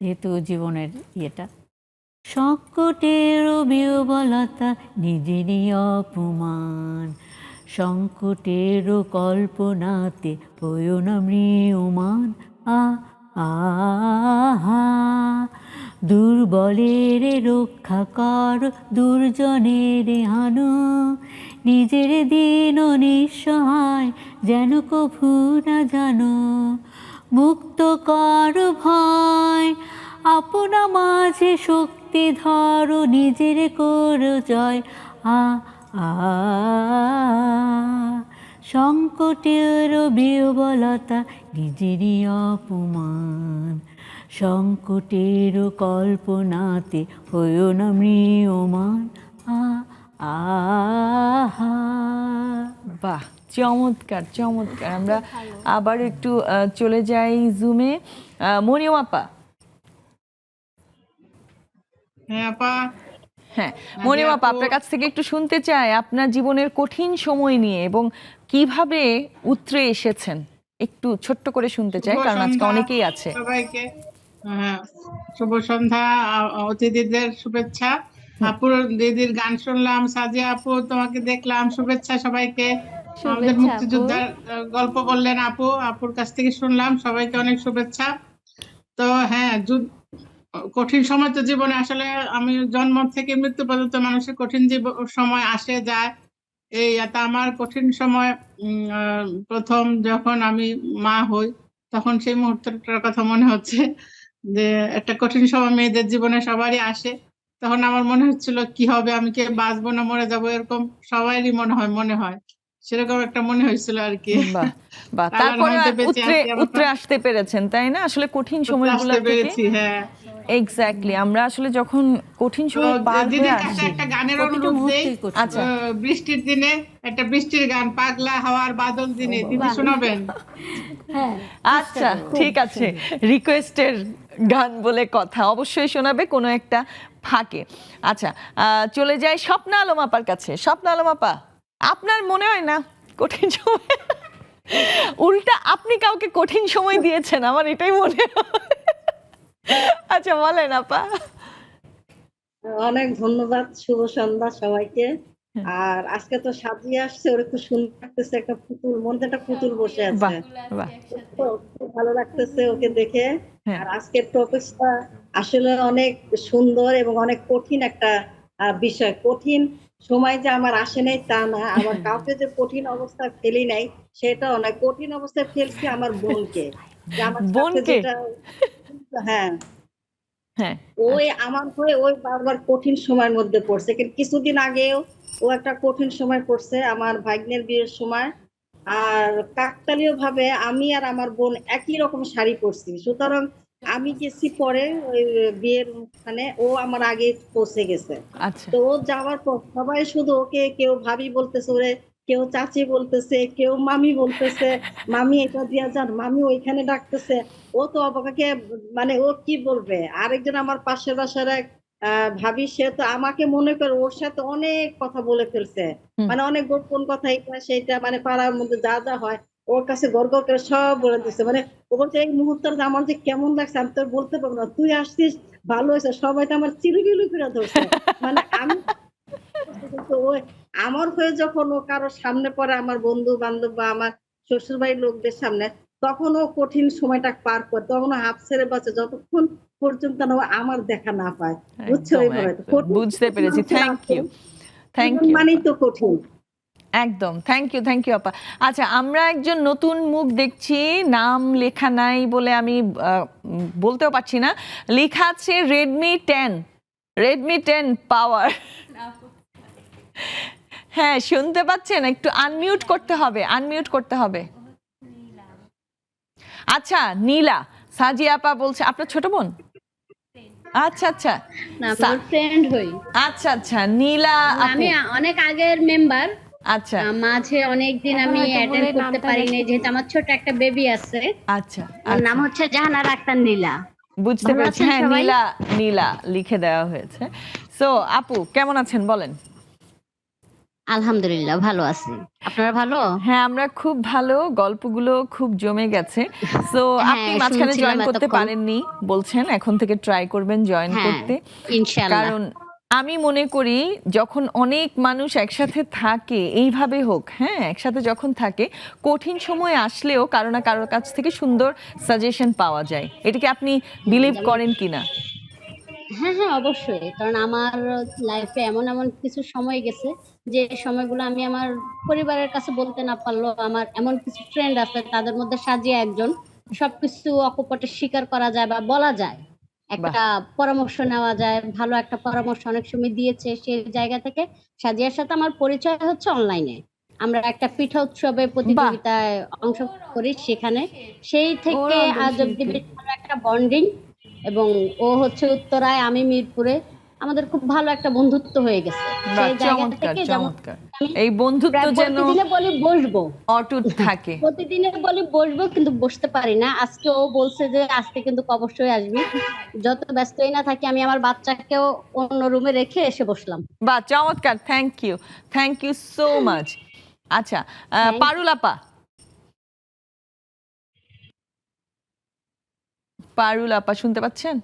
যেহেতু জীবনের ইয়েটা। সংকটেরও বিহ্বলতা নিজেরই অপমান, সংকটেরও কল্পনাতে হইও না ম্রিয়মান। আহা, দুর্বলের রক্ষা কর, দুর্জনের হানো, নিজের দিন নিঃসহায় যেন কভু না জানো, মুক্ত কর ভয়, আপনা মাঝে শক্তি ধরো, নিজের করো জয়। সংকটের বিহ্বলতা নিজেরই অপমান, সংকটের কল্পনাতে হইও না ম্রিয়মান। আহা, বাহ, চমৎকার চমৎকার। আমরা আবার একটু চলে যাই জুমে। মরিয়ম আপা। হ্যাঁ আপা, হ্যাঁ মরিয়ম আপা, আপনার কাছ থেকে একটু শুনতে চাই আপনার জীবনের কঠিন সময় নিয়ে এবং কিভাবে উতরে এসেছেন, একটু ছোট্ট করে শুনতে চাই, শুভ কারণ আজকে সন্ধ্যা অনেকেই আছে। সবাইকে। হ্যাঁ, শুভ সন্ধ্যা, অতিথিদের শুভেচ্ছা। আপুর দিদির গান শুনলাম, সাজিয়া আপু তোমাকে দেখলাম, শুভেচ্ছা সবাইকে। আমাদের শুভেচ্ছা আপু। মুক্তিযোদ্ধার গল্প বললেন আপু, আপুর কাছ থেকে শুনলাম, সবাইকে অনেক শুভেচ্ছা। তো হ্যাঁ, কঠিন সময় তো জীবনে আসলে, আমি জন্ম থেকে মৃত্যু পর্যন্ত মানুষের কঠিন সময় আসে যায়। এই তা আমার কঠিন সময় প্রথম যখন আমি মা হই, তখন সেই মুহূর্তটার কথা মনে হচ্ছে যে একটা কঠিন সময় মেয়েদের জীবনে সবারই আসে। তখন আমার মনে হচ্ছিল কি হবে, আমি কি বাঁচবো না মরে যাবো, এরকম সবারই মনে হয় সেরকম একটা মনে হয়েছিল আর কি। বাহ বাহ, আল্লাহর তারপরে রহমতে বেঁচে আছি উতরে আসতে পেরেছেন, তাই না? আসলে কঠিন সময়গুলো আসতে থেকে পেরেছি। হ্যাঁ, এক্স্যাক্টলি, আমরা আসলে যখন কঠিন তো সময় পার হয়ে দিদির কাছে আসি। একটা গানের প্রতিটা অনুরোধ দেই। মুহূর্তেই কঠিন। আচ্ছা, বৃষ্টির দিনে একটা বৃষ্টির গান, পাগলা হাওয়ার বাদল দিনে, দিদি শোনাবেন? হ্যাঁ, আচ্ছা ঠিক আছে, রিকোয়েস্টের গান বলে কথা, অবশ্যই শোনাবে কোনো একটা ফাঁকে। আচ্ছা, চলে যাই স্বপ্না আলম আপার কাছে। স্বপ্না আলম আপা, আপনার মনে হয় না কঠিন সময়, উল্টা আপনি কাউকে কঠিন সময় দিয়েছেন, আমার এটাই মনে হয়। আচ্ছা বলেন আপা। অনেক ধন্যবাদ, শুভ সন্ধ্যা সবাইকে। আর আজকে তো সাজিয়ে আসছে, ওর খুব সুন্দর লাগতেছে, একটা পুতুল, মধ্যে একটা পুতুল বসে বাহ আছে, বাহ, তো খুব ভালো লাগতেছে ওকে দেখে। হ্যাঁ। আর আজকের টপিকটা আসলে অনেক সুন্দর এবং অনেক কঠিন একটা বিষয়। কঠিন সময় যে আমার আসে নাই তা না, আবার কাউকে যে কঠিন অবস্থায় ফেলি নাই সেটাও না, কঠিন অবস্থায় ফেলছি আমার বোনকে, যে আমার সাথে বোনকে? যেটা, হ্যাঁ, হ্যাঁ, ওই আমার হয়ে ওই বারবার কঠিন সময়ের মধ্যে পড়ছে। কিন্তু কিছুদিন আগেও ও একটা কঠিন সময় পড়ছে আমার ভাগ্নের বিয়ের সময়। আর কাকতালীয় ভাবে আমি আর আমার বোন একই রকম শাড়ি পরছি, সুতরাং আমি গেছি পরে ওই বিয়ের অনুষ্ঠানে, ও আমার আগে পৌঁছে গেছে। আচ্ছা। তো ও যাওয়ার পর সবাই শুধু ওকে, কেউ ভাবি বলতেছে ওরে, কেউ চাচি বলতেছে, কেউ মামি বলতেছে, মামি এটা দিয়া যান, মামি ওইখানে ডাকতেছে। ও তো অবাকে, মানে ও কি বলবে। আরেকজন আমার পাশের বাসার এক ভাবি, সে তো আমাকে মনে করে ওর সাথে অনেক কথা বলে ফেলছে, হুম। মানে অনেক গোপন কথা, এটা সেটা, মানে পাড়ার মধ্যে যা যা হয় ওর কাছে গর্ব করে সব বলে দিচ্ছে। মানে ও বলছে এই মুহূর্তে আমার যে কেমন লাগছে আমি তোর বলতে পারবো না, তুই আসছিস ভালো হয়েছে, সবাই তো আমার চিরুবিলু করে ধরছে। মানে আমি কিন্তু ওই আমার হয়ে যখন ও কারো সামনে পড়ে, আমার বন্ধু বান্ধব বা আমার শ্বশুর বাড়ির লোকদের সামনে, তখন ও কঠিন সময়টা পার করে, তখন ও হাফ ছেড়ে বাঁচে যতক্ষণ পর্যন্ত না ও আমার দেখা না পায়। বুঝছো? একদম, এইভাবে একদম। কঠিন বুঝতে পেরেছি। মানুষের থ্যাংক আছে, ইউ। Thank Jibon you. মানেই তো কঠিন। একদম, থ্যাংক ইউ আপা। আচ্ছা, আমরা একজন নতুন মুখ দেখছি, নাম লেখা নাই বলে আমি বলতেও পারছি না। লেখা আছে রেডমি 10 পাওয়ার। হ্যাঁ, শুনতে পাচ্ছেন? একটু আনমিউট করতে হবে। আচ্ছা, নীলা, সাজিয়া আপা বলছে আপনার ছোট বোন? আচ্ছা, আচ্ছা। না, আমার ফ্রেন্ড হই। আচ্ছা, নীলা আপু। আমি অনেক আগের মেম্বার, আচ্ছা, মাঝে অনেকদিন এখন আমি হয়তো অ্যাটেন্ড বলে করতে নামটা পারিনি, রেখে যেহেতু আমার ছোট একটা বেবি আছে। আচ্ছা, ওর নাম হচ্ছে জাহানারা আক্তার নীলা। বুঝতে ভালো পেরেছি। আছেন হ্যাঁ, সবাই? নীলা লিখে দেওয়া হয়েছে। সো আপু কেমন আছেন বলেন? আলহামদুলিল্লাহ ভালো আছি। আপনারা ভালো? হ্যাঁ, আমরা খুব ভালো। গল্পগুলো খুব জমে গেছে। সো আপনি হ্যাঁ, মাঝখানে শুনছিলাম জয়েন করতে এতক্ষণ। পারেননি বলছেন, এখন থেকে ট্রাই করবেন জয়েন হ্যাঁ, করতে। ইনশাআল্লাহ। কারণ আমি মনে করি যখন অনেক মানুষ একসাথে থাকে, এইভাবে হোক, হ্যাঁ, একসাথে যখন থাকে, কঠিন সময় আসলেও কারো না কারোর কাছ থেকে সুন্দর সাজেশন পাওয়া যায়। এটাকে আপনি বিলিভ করেন কিনা? হ্যাঁ, হ্যাঁ, অবশ্যই। কারণ আমার লাইফে এমন এমন কিছু সময় গেছে, যে সময়গুলো আমি আমার পরিবারের কাছে বলতে না পারলেও আমার এমন কিছু ফ্রেন্ড আছে, তাদের মধ্যে সাজিয়ে একজন, সবকিছু অকপটে স্বীকার করা যায় বা বলা যায়, বাহ! একটা পরামর্শ নেওয়া যায়, ভালো একটা পরামর্শ অনেক সময় দিয়েছে। সেই জায়গা থেকে সাজিয়ার সাথে আমার পরিচয় হচ্ছে অনলাইনে। আমরা একটা পিঠা উৎসবে প্রতিযোগিতায় অংশ করি সেখানে, সেই থেকে ওরাও আজ অব্দি শিল্পী। বেশ ভালো একটা বন্ডিং। এবং ও হচ্ছে উত্তরায়, আমি মিরপুরে, আমাদের খুব ভালো একটা বন্ধুত্ব হয়ে গেছে। বাহ, সেই জায়গা চমৎকার, থেকে যেমন চমৎকার। আমি এই বন্ধুত্ব প্রায় যেন প্রতিদিনে বলি বসবো, অটুট থাকে। প্রতিদিনে বলি বসবো, কিন্তু বসতে পারি না। আজকে ও বলছে যে আজকে কিন্তু অবশ্যই আসবি। যত ব্যস্তই না থাকি, আমি আমার বাচ্চাকেও অন্য রুমে রেখে এসে বসলাম। বাহ, চমৎকার। Thank you so much. আচ্ছা, পারুল আপা শুনতে পাচ্ছেন?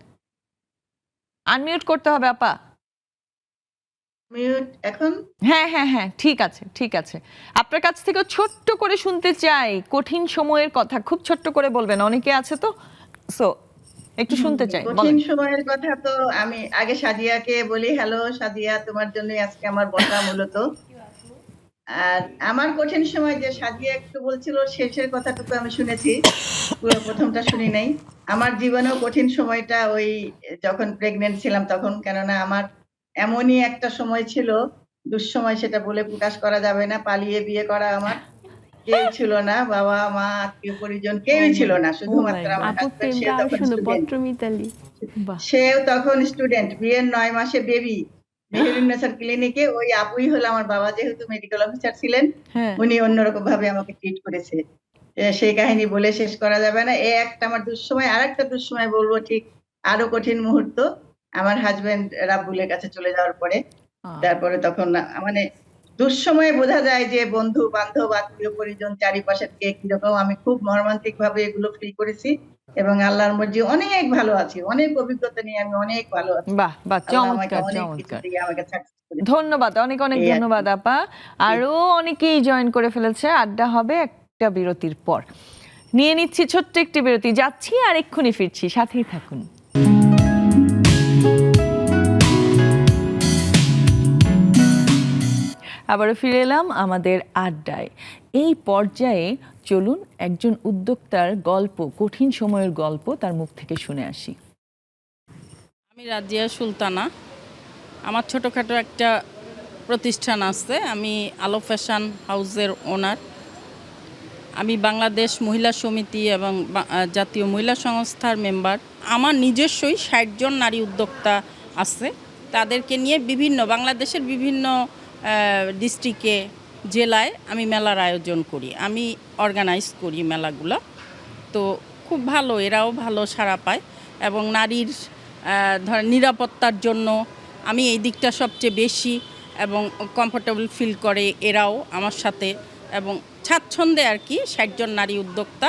আনমিউট করতে হবে আপা। মিউট এখন? হ্যাঁ, ঠিক আছে। আপনার কাছ থেকে ছোট্ট করে শুনতে চাই কঠিন সময়ের কথা, খুব ছোট্ট করে বলবেন, অনেকে আছে তো, সো একটু শুনতে চাই, বলেন। কঠিন সময়ের কথা তো আমি আগে সাদিয়াকে বলি। হ্যালো সাদিয়া, তোমার জন্য আজকে আমার বসা মূলত। আর আমার কঠিন সময় যে সাদিয়া একটু বলছিল, শেষের কথাটুকু আমি শুনেছি, পুরো প্রথমটা শুনি নাই। আমার জীবনেও কঠিন সময়টা ওই যখন প্রেগনেন্ট ছিলাম তখন, কেননা আমার এমনই একটা সময় ছিল, দুঃসময়, সেটা বলে প্রকাশ করা যাবে না। পালিয়ে বিয়ে করা, আমার কেউ ছিল না, বাবা মা আত্মীয় পরিজন কেউই ছিল না, শুধুমাত্র আমার আপু হাজবেন্ড। প্রেমটা আরো সুন্দর, পত্র মিতালি। বাহ, সেও তখন স্টুডেন্ট, বিয়ের 9 মাসে বেবি। মেহেরুন্নেসার ক্লিনিকে ওই আপুই হলো আমার বাবা, যেহেতু মেডিকেল অফিসার ছিলেন, হ্যাঁ, উনি অন্যরকম ভাবে আমাকে ট্রিট করেছে। সেই কাহিনী বলে শেষ করা যাবে না। এ একটা আমার দুঃসময়। আর একটা দুঃসময় বলবো, ঠিক আরো কঠিন মুহূর্ত, আমার হাজবেন্ড রাব্বুলের কাছে চলে যাওয়ার পরে। তারপরে তখন মানে দুঃসময়ে বোঝা যায় যে বন্ধু বান্ধব আত্মীয় পরিজন চারিপাশের কে কিরকম। আমি খুব মর্মান্তিক ভাবে এগুলো ফিল করেছি, এবং আল্লাহর মর্জি অনেক ভালো আছি, অনেক অভিজ্ঞতা নিয়ে আমি অনেক ভালো আছি। বাহ, আল্লাহ আমাকে চমৎকার, অনেক কিছু চমৎকার। দিয়ে আমাকে সাকসেস করেছে। ধন্যবাদ, অনেক এই আর কি। ধন্যবাদ আপা। আরো অনেকেই জয়েন করে ফেলেছে। আড্ডা হবে একটা বিরতির পর। নিয়ে নিচ্ছি ছোট্ট একটি বিরতি, যাচ্ছি আর এক্ষুনি ফিরছি, সাথেই থাকুন। আবারও ফিরে এলাম আমাদের আড্ডায়। এই পর্যায়ে চলুন একজন উদ্যোক্তার গল্প, কঠিন সময়ের গল্প তার মুখ থেকে শুনে আসি। আমি রাজিয়া সুলতানা। আমার ছোটোখাটো একটা প্রতিষ্ঠান আছে, আমি আলো ফ্যাশন হাউসের ওনার। আমি বাংলাদেশ মহিলা সমিতি এবং জাতীয় মহিলা সংস্থার মেম্বার। আমার নিজস্বই 60 জন নারী উদ্যোক্তা আছে, তাদেরকে নিয়ে বাংলাদেশের বিভিন্ন ডিস্ট্রিক্টে, জেলায় আমি মেলার আয়োজন করি, আমি অর্গানাইজ করি মেলাগুলো। তো খুব ভালো, এরাও ভালো সাড়া পায় এবং নারীর নিরাপত্তার জন্য আমি এই দিকটা সবচেয়ে বেশি এবং কমফোর্টেবল ফিল করে এরাও আমার সাথে, এবং স্বাচ্ছন্দ্যে আর কি 60 জন নারী উদ্যোক্তা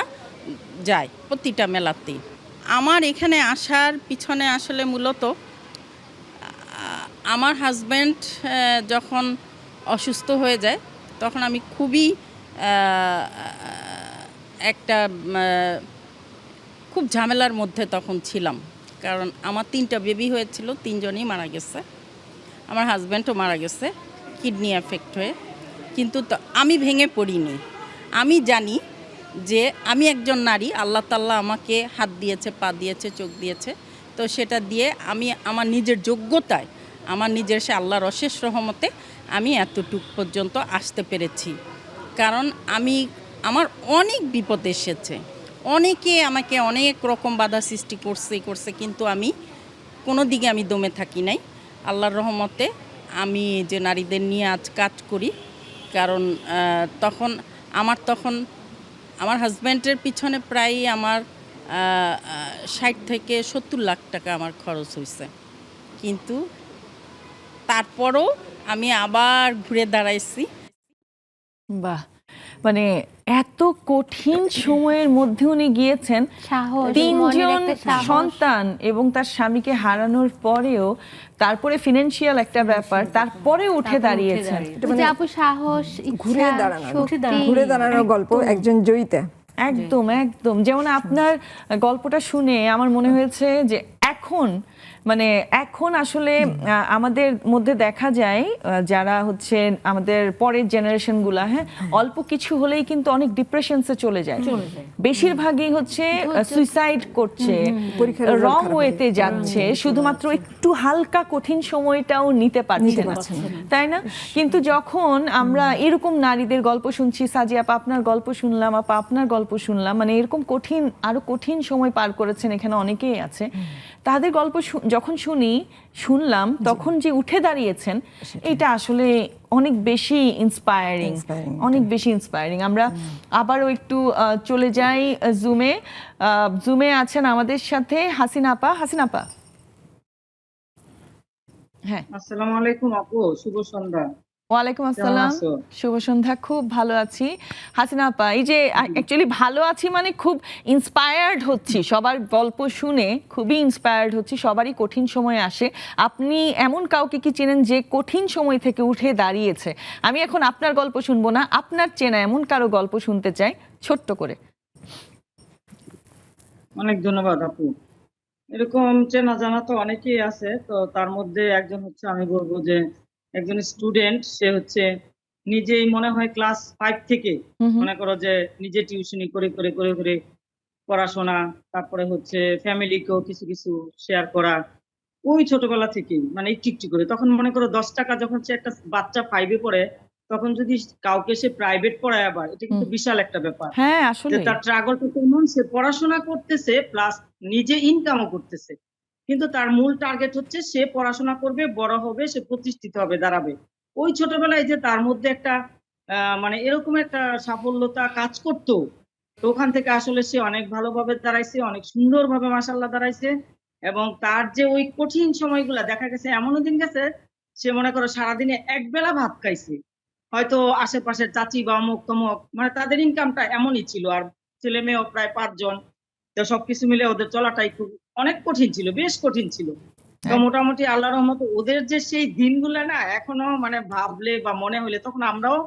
যায় প্রতিটা মেলাতেই। আমার এখানে আসার পিছনে আসলে মূলত আমার হাজব্যান্ড যখন অসুস্থ হয়ে যায় তখন আমি খুবই একটা খুব ঝামেলার মধ্যে তখন ছিলাম, কারণ আমার 3টা বেবি হয়েছিল, 3জনই মারা গেছে। আমার হাজব্যান্ডও মারা গেছে কিডনি এফেক্ট হয়ে। কিন্তু আমি ভেঙে পড়িনি। আমি জানি যে আমি একজন নারী, আল্লাহ তাআলা আমাকে হাত দিয়েছে, পা দিয়েছে, চোখ দিয়েছে, তো সেটা দিয়ে আমি আমার নিজের যোগ্যতায়, আমার নিজের সে আল্লাহর অশেষ রহমতে আমি এতটুক পর্যন্ত আসতে পেরেছি। কারণ আমার অনেক বিপদ এসেছে, অনেকে আমাকে অনেক রকম বাধা সৃষ্টি করছে, কিন্তু আমি কোনো দিকে আমি দমে থাকি নাই। আল্লাহর রহমতে আমি যে নারীদের নিয়ে আজ কাজ করি, কারণ তখন আমার হাজব্যান্ডের পিছনে প্রায় আমার 60 থেকে 70 লাখ টাকা আমার খরচ হয়েছে, কিন্তু তারপরও আমি আবার ঘুরে দাঁড়াইছি। বাহ, মানে এত কঠিন সময়ের মধ্যে উনি গিয়েছেন, সাহস, 3 মনের জন একটা সাহস। সন্তান এবং তার স্বামীকে হারানোর পরেও, তারপরে ফিনান্সিয়াল একটা ব্যাপার, তারপরে উঠে দাঁড়িয়েছেন। যে আপু সাহস, ঘুরে ইচ্ছা, দাঁড়ানোর শক্তি। ঘুরে দাঁড়ানোর গল্প একজন জয়িতা। একদম একদম, যেমন আপনার গল্পটা শুনে আমার মনে হয়েছে যে এখন আসলে আমাদের মধ্যে দেখা যায় যারা হচ্ছে আমাদের পরের জেনারেশনগুলা, হ্যাঁ, অল্প কিছু হলেই কিন্তু অনেক ডিপ্রেশনসে চলে যায়। বেশিরভাগই হচ্ছে সুইসাইড করছে, রং ওয়েতে যাচ্ছে, শুধুমাত্র একটু হালকা কঠিন সময়টাও নিতে পারছে না, তাই না? কিন্তু যখন আমরা এরকম নারীদের গল্প শুনছি, সাজিয়া আপা আপনার গল্প শুনলাম, আপা আপনার গল্প শুনলাম, মানে এরকম আরো কঠিন সময় পার করেছেন, এখানে অনেকেই আছে, তাদের গল্প যখন শুনলাম তখন যে উঠে দাঁড়িয়েছেন, এটা আসলে অনেক বেশি ইন্সপায়ারিং, অনেক বেশি ইন্সপায়ারিং। আমরা আবারও একটু চলে যাই জুমে আছেন আমাদের সাথে হাসিনা আপা। হ্যাঁ, আসসালামু আলাইকুম আপু, শুভ সন্ধ্যা। ওয়ালাইকুম আসসালাম, শুভ সন্ধ্যা। খুব ভালো আছি হাসিনা আপা। এই যে অ্যাকচুয়ালি ভালো আছি মানে খুব ইন্সপায়ার্ড হচ্ছি, সবার গল্প শুনে খুবই ইন্সপায়ার্ড হচ্ছি। সবারই কঠিন সময় আসে। আপনি এমন কাউকে কি চেনেন যে কঠিন সময় থেকে উঠে দাঁড়িয়েছে? আমি এখন আপনার গল্প শুনবো না, আপনার চেনা এমন কারো গল্প শুনতে চাই ছোট্ট করে। অনেক ধন্যবাদ আপু। এরকম চেনা জানা তো অনেকেই আছে, তো তার মধ্যে একজন হচ্ছে, আমি বলবো যে একজন স্টুডেন্ট, সে হচ্ছে নিজেই মনে হয় ক্লাস 5 থেকে মনে করো যে নিজে টিউশনি করে করে করে করে পড়াশোনা, তারপরে হচ্ছে ফ্যামিলিকেও কিছু কিছু শেয়ার করা, ওই ছোটবেলা থেকেই মানে একটু একটু করে। তখন মনে করো 10 টাকা যখন সে একটা বাচ্চা 5-এ পড়ে, তখন যদি কাউকে সে প্রাইভেট পড়ায়, আবার এটা কিন্তু বিশাল একটা ব্যাপার। হ্যাঁ, আসলে যে তার ট্রাগলটা কেমন, সে পড়াশোনা করতেছে প্লাস নিজে ইনকামও করতেছে, কিন্তু তার মূল টার্গেট হচ্ছে সে পড়াশোনা করবে, বড় হবে, সে প্রতিষ্ঠিত হবে, দাঁড়াবে। ওই ছোটবেলায় যে তার মধ্যে একটা মানে এরকম একটা সাফল্যতা কাজ করতো, তো ওখান থেকে আসলে সে অনেক ভালোভাবে দাঁড়াইছে, অনেক সুন্দরভাবে মাশাআল্লাহ দাঁড়াইছে। এবং তার যে ওই কঠিন সময়গুলা, দেখা গেছে এমনও দিন গেছে সে মনে করো সারাদিনে একবেলা ভাত খাইছে, হয়তো আশেপাশের চাচি বা অমুক তমুক, মানে তাদের ইনকামটা এমনই ছিল, আর ছেলে মেয়েও প্রায় 5 জন, তো সবকিছু মিলে ওদের চলাটা একটু অনেক কঠিন ছিল, বেশ কঠিন ছিল। তো মোটামুটি আল্লাহর রহমতে ওদের যে সেই দিনগুলো না এখনো মানে ভাবলে বা মনে হলে, তখন আমরাও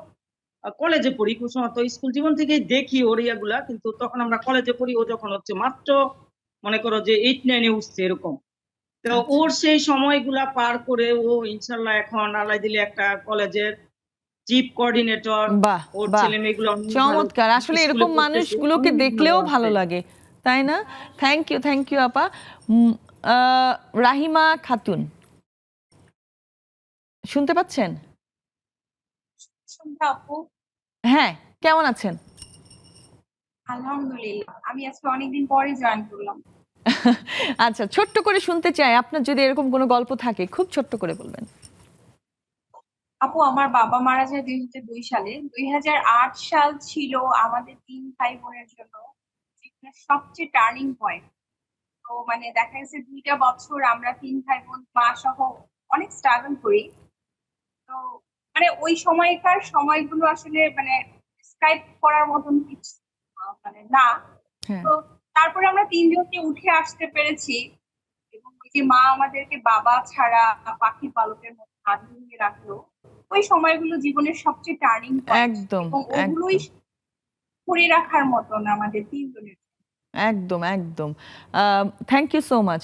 কলেজে পড়ি, খুব সময় তো স্কুল জীবন থেকেই দেখি ওর ইয়াগুলা, কিন্তু তখন আমরা কলেজে পড়ি, ও যখন হচ্ছে মাত্র মনে করো যে 8-9-এ উঠছে এরকম। তো ওর সেই সময়গুলা পার করে ও ইনশাল্লাহ এখন আল্লাহ দিলে একটা কলেজের চিফ কোঅর্ডিনেটর, বাহ ওর বাহ, ছেলে মেয়েগুলো অনেক ভালো চমৎকার। আসলে স্কুলে এরকম পড়তেছে, মানুষগুলোকে অনেক দেখলেও ভালো আছে। লাগে, তাই না? থ্যাংক ইউ আপা। রাহিমা খাতুন, শুনতে পাচ্ছেন? আপু, হ্যাঁ, কেমন আছেন? আলহামদুলিল্লাহ। আমি আজকে অনেকদিন পরে জয়েন করলাম। আচ্ছা, ছোট্ট করে শুনতে চাই, আপনার যদি এরকম কোনো গল্প থাকে খুব ছোট্ট করে বলবেন। আপু, আমার বাবা মারা যায় 2002 সালে। 2008 সাল ছিল আমাদের 3 ভাই বোনের জন্য জীবনের সবচেয়ে টার্নিং পয়েন্ট। তো মানে দেখা গেছে 2টা বছর আমরা 3 ভাই বোন মা সহ অনেক স্ট্রাগল করি। তো মানে ওই সময়কার সময়গুলো আসলে মানে স্ক্রাইব করার মতন কিছু মানে না। হ্যাঁ, তো তারপরে আমরা তিনজনকে উঠে আসতে পেরেছি এবং ওই যে মা আমাদেরকে বাবা ছাড়া পাখি পালকের মতো হাত ধরিয়ে রাখলো, ওই সময়গুলো জীবনের সবচেয়ে টার্নিং পয়েন্ট একদম এবং ওগুলোই একদম ধরে রাখার মতন আমাদের তিনজনের। একদম একদম। Thank you so much.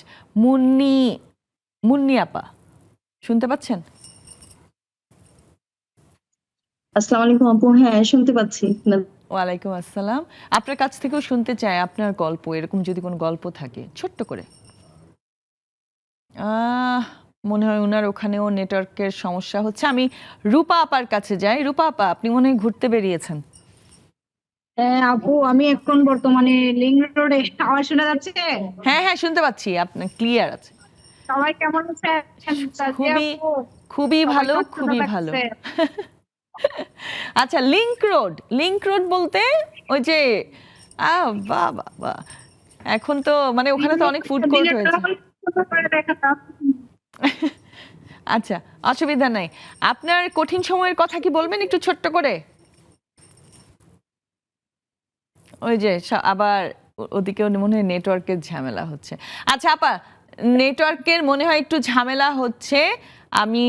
Munni আপা, শুনতে পাচ্ছেন? আসসালামু আলাইকুম আপু, হ্যাঁ শুনতে পাচ্ছি। ওয়ালাইকুম আসসালাম। আপনার কাছ থেকেও শুনতে চাই আপনার গল্প, এরকম যদি কোনো গল্প থাকে ছোট্ট করে। মনে হয় ওনার ওখানেও নেটওয়ার্কের সমস্যা হচ্ছে। আমি রূপা আপার কাছে যাই। রূপা আপা, আপনি মনে হয় ঘুরতে বেরিয়েছেন। হ্যাঁ আপু, আমি এখন বর্তমানে লিংক রোডে। আওয়াজ শোনা যাচ্ছে? হ্যাঁ হ্যাঁ, শুনতে পাচ্ছি, আপনার ক্লিয়ার আছে। সবাই কেমন আছে? খুবই খুবই ভালো, খুবই ভালো। আচ্ছা, লিংক রোড বলতে ওই যে বাহ বাহ বাহ, এখন তো মানে ওখানে তো অনেক ফুড কোর্ট হয়েছে। আচ্ছা, অসুবিধা নাই। আপনার কঠিন সময়ের কথা কি বলবেন একটু ছোট্ট করে? ওই যে আবার ওদিকে মনে হয় নেটওয়ার্কের ঝামেলা হচ্ছে। আচ্ছা আপা, নেটওয়ার্কের মনে হয় একটু ঝামেলা হচ্ছে। আমি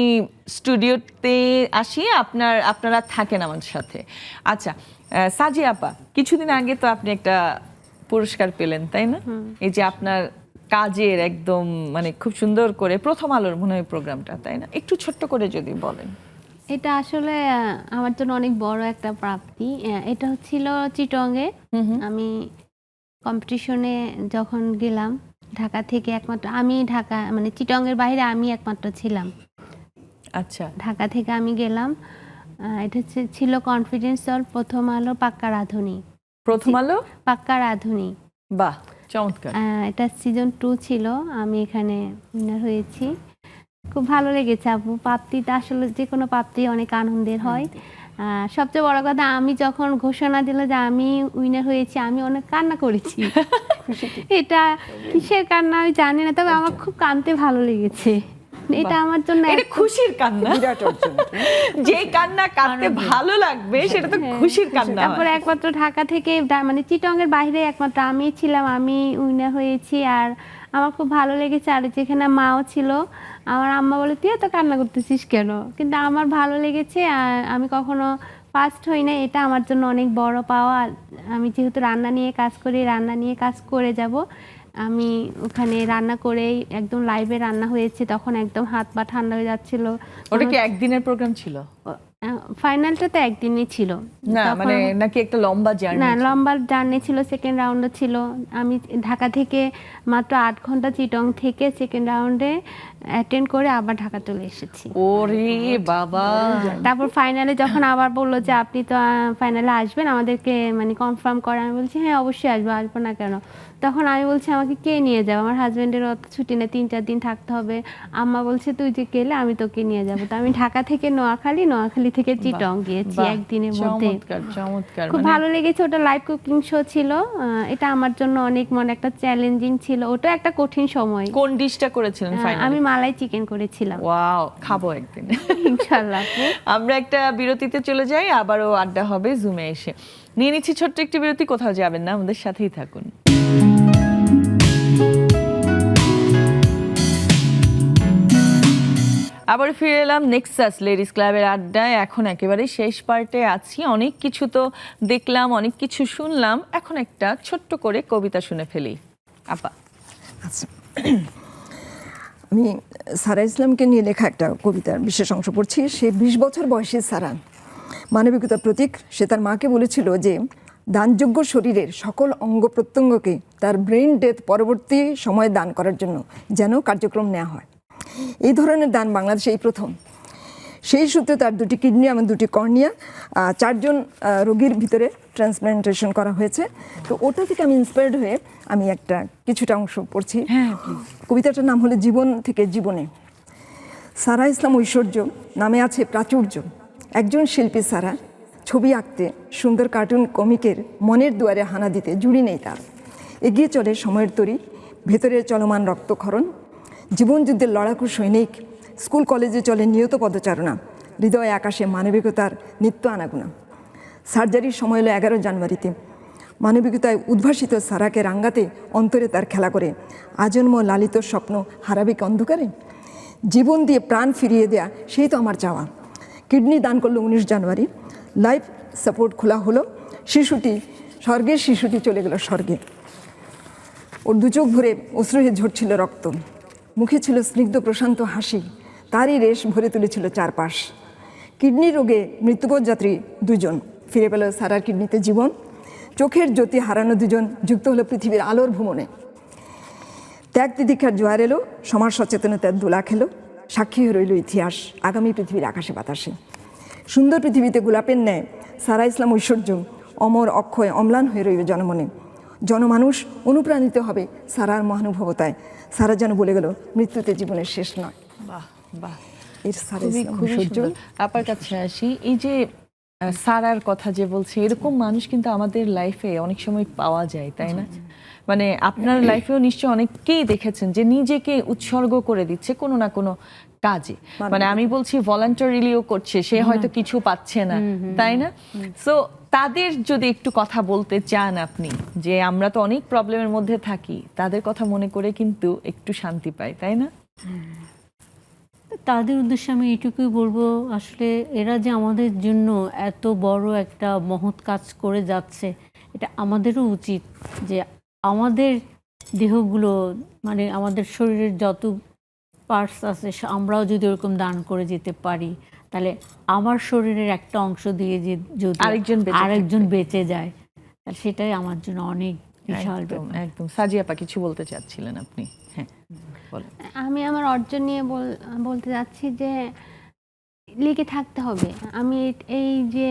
স্টুডিওতে আসি, আপনারা থাকেন আমার সাথে। আচ্ছা, সাজি আপা, কিছুদিন আগে তো আপনি একটা পুরস্কার পেলেন, তাই না? এই যে আপনার কাজের একদম মানে খুব সুন্দর করে প্রথম আলোর মনে হয় প্রোগ্রামটা, তাই না? একটু ছোট্ট করে যদি বলেন। এটা আসলে আমার জন্য অনেক বড় একটা প্রাপ্তি। এটা হচ্ছিল চিটংয়ে। আমি কম্পিটিশনে যখন গেলাম, ঢাকা থেকে একমাত্র আমি, ঢাকা মানে চিটংয়ের বাইরে আমি একমাত্র ছিলাম। আচ্ছা, ঢাকা থেকে আমি গেলাম। এটা ছিল কনফিডেন্স দল, প্রথম আলো, পাক্কা রাঁধুনি। প্রথম আলো, পাক্কা রাঁধুনি। বাহ, চমৎকার। এটা সিজন 2 ছিল। আমি এখানে উইনার হয়েছি। খুব ভালো লেগেছে আপু। প্রাপ্তিটা আসলে যে কোনো প্রাপ্তি অনেক আনন্দের হয়। সবচেয়ে বড় কথা, আমি যখন ঘোষণা দিল যে আমি উইনার হয়েছি, আমি অনেক কান্না করেছি। এটা কিসের কান্না আমি জানি না, তবে আমার খুব কাঁদতে ভালো লেগেছে। এটা আমার জন্য এটা খুশির কান্না। যে কান্না কাঁদতে ভালো লাগবে সেটা তো খুশির কান্না। তারপরে একমাত্র ঢাকা থেকে মানে চিটংয়ের বাইরে একমাত্র আমি ছিলাম, আমি উইনার হয়েছি। আর আমার খুব ভালো লেগেছে। আর যেখানে মাও ছিল, আমার আম্মা বলে তুই এত কান্না করতেছিস কেন, কিন্তু আমার ভালো লেগেছে। আর আমি কখনো ফার্স্ট হই না, এটা আমার জন্য অনেক বড় পাওয়া। আমি যেহেতু রান্না নিয়ে কাজ করি, রান্না নিয়ে কাজ করে যাব। আমি ওখানে রান্না করেই একদম লাইভে রান্না হয়েছে, তখন একদম হাত পা ঠান্ডা হয়ে যাচ্ছিল। ওটা কি একদিনের প্রোগ্রাম ছিল? ফাইনালটা তো একদিনই ছিল না, মানে নাকি একটা লম্বা জার্নি? না, লম্বা জার্নি ছিল। সেকেন্ড রাউন্ডে ছিল। আমি ঢাকা থেকে মাত্র 8 ঘন্টা চিটং থেকে সেকেন্ড রাউন্ডে অ্যাটেন্ড করে আবার ঢাকা চলে এসেছি। ওরে বাবা! তারপর ফাইনালে যখন আবার বললো যে আপনি তো ফাইনালে আসবেন, আমাদেরকে মানে কনফার্ম করে, আমি বলছি হ্যাঁ অবশ্যই আসবো, আসবো না কেন। তখন আমি বলছি আমাকে কে নিয়ে যাবে, আমার হাজবেন্ডের অত ছুটি নেই, 3-4 দিন থাকতে হবে। আম্মা বলছে তুই যে গেলে আমি তোকে নিয়ে যাবো। তো আমি ঢাকা থেকে নোয়াখালী থেকে চিটং গিয়েছি একদিনের মধ্যে। চমৎকার চমৎকার, খুব ভালো লেগেছে। ওটা লাইভ কুকিং শো ছিল। এটা আমার জন্য অনেক একটা চ্যালেঞ্জিং ছিল। ওটা একটা কঠিন সময়। কোন ডিশটা করেছিলেন ফাইনালে? আমি মালাই চিকেন করেছিলাম। ওয়াও, খাবো একদিন ইনশাআল্লাহ। আমরা একটা বিরতিতে চলে যাই, আবারও আড্ডা হবে জুমে এসে। নিয়ে নিচ্ছি ছোট্ট একটি বিরতি, কোথাও যাবেন না, আমাদের সাথেই থাকুন। আবার ফিরে এলাম নেক্সাস লেডিস ক্লাবের আড্ডায়। এখন একেবারে শেষ পার্টে আছি। অনেক কিছু তো দেখলাম, অনেক কিছু শুনলাম। এখন একটা ছোট্ট করে কবিতা শুনে ফেলি আপা। আচ্ছা, আমি সারা ইসলামকে নিয়ে লেখা একটা কবিতার বিশেষ অংশ পড়ছি। সে 20 বছর বয়সী সারা। মানবিকতার প্রতীক। সে তার মাকে বলেছিল যে দানযোগ্য শরীরের সকল অঙ্গ প্রত্যঙ্গকে তার ব্রেন ডেথ পরবর্তী সময়ে দান করার জন্য যেন কার্যক্রম নেওয়া হয়। এই ধরনের দান বাংলাদেশে এই প্রথম। সেই সূত্রে তার 2টি কিডনি এবং 2টি কর্নিয়া 4 জন রোগীর ভিতরে ট্রান্সপ্লান্টেশন করা হয়েছে। তো ওটা থেকে আমি ইন্সপায়ার্ড হয়ে আমি কিছুটা অংশ পড়ছি। কবিতাটার নাম হলো জীবন থেকে জীবনে। সারা ইসলাম ঐশ্বর্য নামে আছে প্রাচুর্য, একজন শিল্পী সারা ছবি আঁকতে, সুন্দর কার্টুন কমিকের মনের দুয়ারে হানা দিতে জুড়ি নেই তার। এগিয়ে চলে সময়ের তরি, ভেতরে চলমান রক্তক্ষরণ, জীবন যুদ্ধের লড়াকু সৈনিক, স্কুল কলেজে চলে নিয়ত পদচারণা, হৃদয়ে আকাশে মানবিকতার নিত্য আনাগোনা। সার্জারির সময় হলো 11 জানুয়ারিতে। মানবিকতায় উদ্ভাসিত সারাকে রাঙ্গাতে অন্তরে তার খেলা করে, আজন্ম লালিত স্বপ্ন হারাবে কি অন্ধকারে? জীবন দিয়ে প্রাণ ফিরিয়ে দেয়া সেই তো আমার চাওয়া। কিডনি দান করলো 19 জানুয়ারি। লাইফ সাপোর্ট খোলা হলো। স্বর্গের শিশুটি চলে গেল স্বর্গে। ওর 2 চোখ ভরে অশ্রু হয়ে ঝরছিল রক্ত, মুখে ছিল স্নিগ্ধ প্রশান্ত হাসি, তারই রেশ ভরে তুলেছিল চারপাশ। কিডনি রোগে মৃত্যুপথ যাত্রী 2 জন, ফিরে পেল সারার কিডনিতে জীবন। চোখের জ্যোতি হারানো 2 জন যুক্ত হলো পৃথিবীর আলোর ভ্রমণে। ত্যাগ তিতিক্ষার জোয়ার এলো, সমাজ সচেতনতার দোলা খেলো, সাক্ষী হয়ে রইল ইতিহাস আগামী পৃথিবীর আকাশে বাতাসে। সুন্দর পৃথিবীতে গোলাপের ন্যায় সারা ইসলাম ঐশ্বর্য অমর অক্ষয় অম্লান হয়ে রইল জনমনে। জনমানুষ অনুপ্রাণিত হবে সারার মহানুভবতায়। সারা যেন বলে গেল মৃত্যুতে জীবনের শেষ নয়। বাহ বাহ, এর সারা খুবই ইসলাম খুবই ঐশ্বর্য। সুন্দর। আপনার কাছে আসি, এই যে সারার কথা যে বলছে, এরকম মানুষ কিন্তু আমাদের লাইফে অনেক সময় পাওয়া যায়, তাই না? মানে আপনার লাইফেও নিশ্চয়ই অনেককেই দেখেছেন যে নিজেকে উৎসর্গ করে দিচ্ছে কোনো না কোনো কাজে। মানে আমি বলছি ভলান্টারিলিও করছে, সে হয়তো কিছু পাচ্ছে না, তাই না? সো তাদের যদি একটু কথা বলতে চান আপনি, যে আমরা তো অনেক প্রবলেমের মধ্যে থাকি, তাদের কথা মনে করে কিন্তু একটু শান্তি পাই, তাই না? তাদের উদ্দেশ্যে আমি এটুকুই বলবো, আসলে এরা যে আমাদের জন্য এত বড় একটা মহৎ কাজ করে যাচ্ছে, এটা আমাদেরও উচিত যে আমাদের দেহগুলো, মানে আমাদের শরীরের যত পার্টস আছে আমরাও যদি ওরকম দান করে যেতে পারি, তাহলে আমার শরীরের একটা অংশ দিয়ে যে যদি আরেকজন বেঁচে যায়, তাহলে সেটাই আমার জন্য অনেক বিশাল ব্যাপার। একদম। সাজিয়া আপা কিছু বলতে চাচ্ছিলেন আপনি? হ্যাঁ বলেন। আমি আমার অর্জন নিয়ে বলতে যাচ্ছি যে লেগে থাকতে হবে। আমি এই যে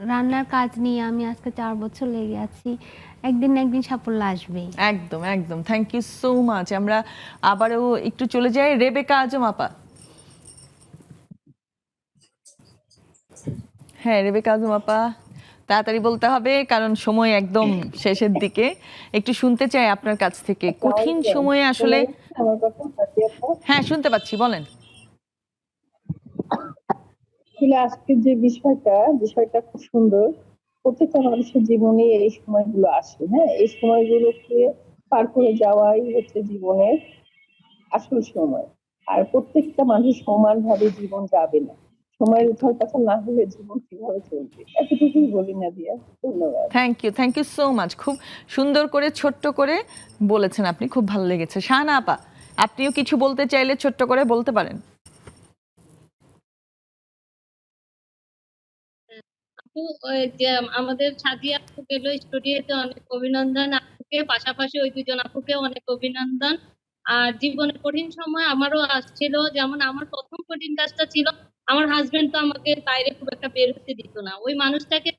রান্নার কাজ নিয়ে আমি আজকে 4 বছর লেগে আছি, একদিন না একদিন সাফল্য আসবে। একদম একদম, থ্যাংক ইউ সো মাচ। আমরা আবারও একটু চলে যাই রেবেকা আজম আপা। হ্যাঁ রেবেকা আজম আপা, তাড়াতাড়ি বলতে হবে কারণ সময় একদম শেষের দিকে। একটু শুনতে চাই আপনার কাছ থেকে, কঠিন সময়ে আসলে। হ্যাঁ শুনতে পাচ্ছি, বলেন। আজকের যে বিষয়টা খুব সুন্দর। প্রত্যেকটা মানুষের জীবনে এই সময়গুলো আসে, হ্যাঁ, এই সময়গুলোকে পার করে যাওয়াই হচ্ছে জীবনের আসল সময়। আর প্রত্যেকটা মানুষ সমানভাবে জীবন যাবে না, সময়ের উথাল পাথাল না হলে জীবন কিভাবে চলবে, এতটুকুই বলি না দিয়া। ধন্যবাদ। Thank you so much. খুব সুন্দর করে ছোট্ট করে বলেছেন আপনি, খুব ভালো লেগেছে। শাহানা আপা, আপনিও কিছু বলতে চাইলে ছোট্ট করে বলতে পারেন। আমাদের সাদিয়া আপু গেল স্টুডিওতে, অনেক অভিনন্দন আপুকে, পাশাপাশি ওই 2 জন আপুকে অনেক অভিনন্দন। আর জীবনের কঠিন সময় আমারও আসছিল, যেমন আমার প্রথম কঠিন কাজটা ছিল, আমার হাজবেন্ড তো আমাকে বাইরে খুব একটা বের হতে দিত না, ওই মানুষটাকে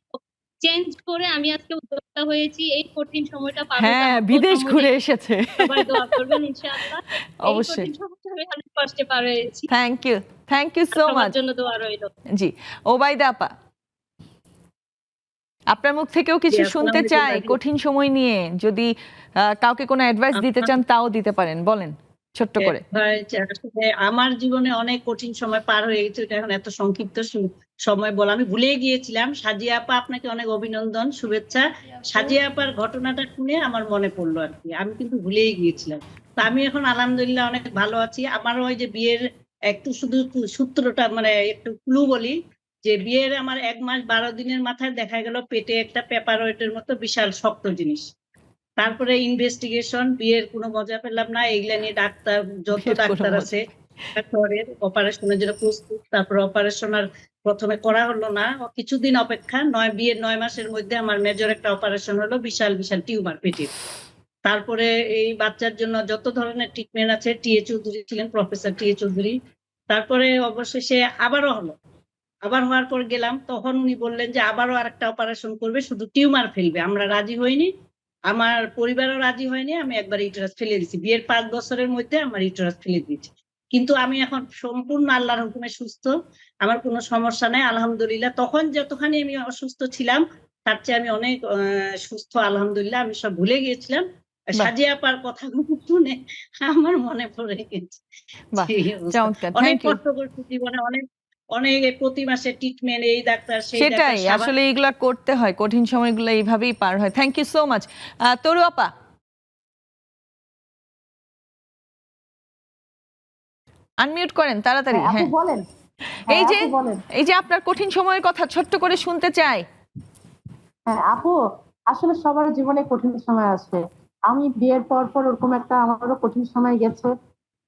চেঞ্জ করে আমি আজকে উদ্যোক্তা হয়েছি। এই কঠিন সময়টা পার হতে হ্যাঁ, বিদেশ ঘুরে এসেছে। সবাই দোয়া করবেন ইনশাআল্লাহ। অবশ্যই। এই কঠিন সময়টা আমি অনেক কষ্টে পার হয়েছি। Thank you so much. সবার জন্য দোয়া রইল। জি, ওবাইদা আপা, আপনার মুখ থেকেও কিছু শুনতে চাই কঠিন সময় নিয়ে। যদি কাউকে কোনো অ্যাডভাইস দিতে চান তাও দিতে পারেন, বলেন ছোট্ট করে। আমার জীবনে অনেক কঠিন সময় পার হয়ে গেছে, এখন এত সংক্ষিপ্ত সময় বলা আমি ভুলে গিয়েছিলাম। সাজিয়া আপা, আপনাকে অনেক অভিনন্দন, শুভেচ্ছা। সাজিয়া আপার ঘটনাটা শুনে আমার মনে পড়লো আর কি, আমি কিন্তু ভুলেই গিয়েছিলাম। তা আমি এখন আলহামদুলিল্লাহ অনেক ভালো আছি। আমারও ওই যে বিয়ের একটু শুধু সূত্রটা মানে একটু ক্লু বলি, যে বিয়ের আমার 1 মাস 12 দিনের মাথায় দেখা গেল পেটে একটা পেপার ওয়েটের মতো বিশাল শক্ত জিনিস। তারপরে ইনভেস্টিগেশন, বিয়ের কোনো মজা পেলাম না, এগুলা নিয়ে ডাক্তার, যত ডাক্তার আছে অপারেশনের জন্য প্রস্তুত, তারপর অপারেশন আর প্রথমে করা হলো না, কিছুদিন অপেক্ষা, বিয়ের 9 মাসের মধ্যে আমার মেজর একটা অপারেশন হলো, বিশাল বিশাল টিউমার পেটের। তারপরে এই বাচ্চার জন্য যত ধরনের ট্রিটমেন্ট আছে, টিএ চৌধুরী ছিলেন, প্রফেসর টিএ চৌধুরী। তারপরে অবশেষে আবারও হলো, আবার হওয়ার পর গেলাম, তখন উনি বললেন যে আবারও আরেকটা অপারেশন করবে, শুধু টিউমার ফেলবে। আমরা রাজি হইনি, আমার পরিবারও রাজি হয়নি, আমি একবার ইউটেরাস ফেলে দিয়েছি। বিয়ের 5 বছরের মধ্যে আমার ইউটেরাস ফেলে দিয়েছি। কিন্তু আমি এখন সম্পূর্ণ আল্লাহর হুকুমে সুস্থ, আমার কোনো সমস্যা নাই আলহামদুলিল্লাহ। তখন যতখানি আমি অসুস্থ ছিলাম তার চেয়ে আমি অনেক সুস্থ আলহামদুলিল্লাহ। আমি সব ভুলে গিয়েছিলাম, সাজিয়া আপার কথাগুলো শুনে আমার মনে পড়ে গেছে। অনেক কষ্ট করছি জীবনে, অনেক অনেক প্রতি মাসে ট্রিটমেন্ট, এই ডাক্তার সেই ডাক্তার। সেটাই আসলে এইগুলা করতে হয়, কঠিন সময়গুলো এইভাবেই পার হয়। Thank you so much. Taru আপা, আনমিউট করেন তাড়াতাড়ি। হ্যাঁ বলেন। এই যে আপনার কঠিন সময়ের কথা ছোট্ট করে শুনতে চাই। হ্যাঁ আপু, আসলে সবার জীবনে কঠিন সময় আসবে। আমি বিয়ের পর ওরকম একটা আমারও কঠিন সময় গেছে,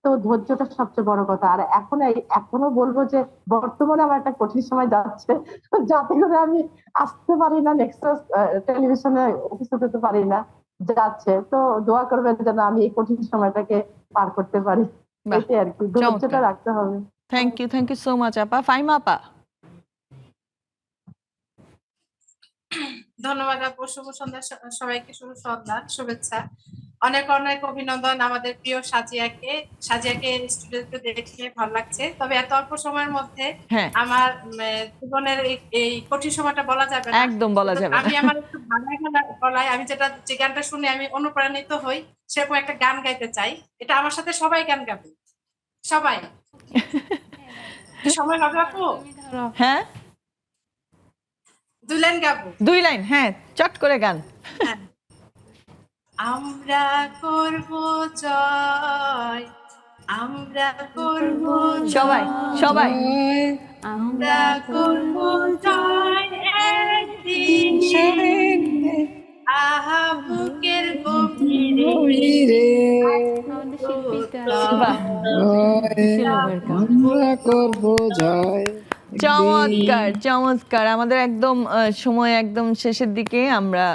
তো ধৈর্যটা সবচেয়ে বড় কথা। আর এখনো বলবো যে বর্তমানে আমার একটা কঠিন সময় যাচ্ছে, যাতে করে আমি আসতে পারি না, নেক্সাস টেলিভিশনে উপস্থিত হতে পারি না, যাচ্ছে। তো দোয়া করবেন যেন আমি এই কঠিন সময়টাকে পার করতে পারি, এটাই আর কি, ধৈর্যটা রাখতে হবে। থ্যাংক ইউ সো মাচ আপা। ফাইমা আপা। ধন্যবাদ আপু, শুভ সন্ধ্যা সবাইকে, শুভ সন্ধ্যা শুভেচ্ছা, অনেক অনেক অভিনন্দন আমাদের প্রিয় সাজিয়াকে। স্টুডিওতে দেখে ভালো লাগছে। তবে এত অল্প সময়ের মধ্যে আমার জীবনের এই কঠিন সময়টা বলা যাবে না, একদম বলা যাবে না। আমি আমার একটু গলায় আমি যে গানটা শুনে আমি অনুপ্রাণিত হই, সেরকম একটা গান গাইতে চাই। এটা আমার সাথে সবাই গান গাবে, সবাই। সময় হবে আপু? হ্যাঁ 2 লাইন গাবো। 2 লাইন, হ্যাঁ চট করে গান। আমরা করব জয়, আমরা করব সবাই সবাই, আমরা করব জয় একদিন, আহা বুকের গভীরে আমরা করব জয়। চমৎকার চমৎকার। আমাদের একদম সময় একদম শেষের দিকে, আমরা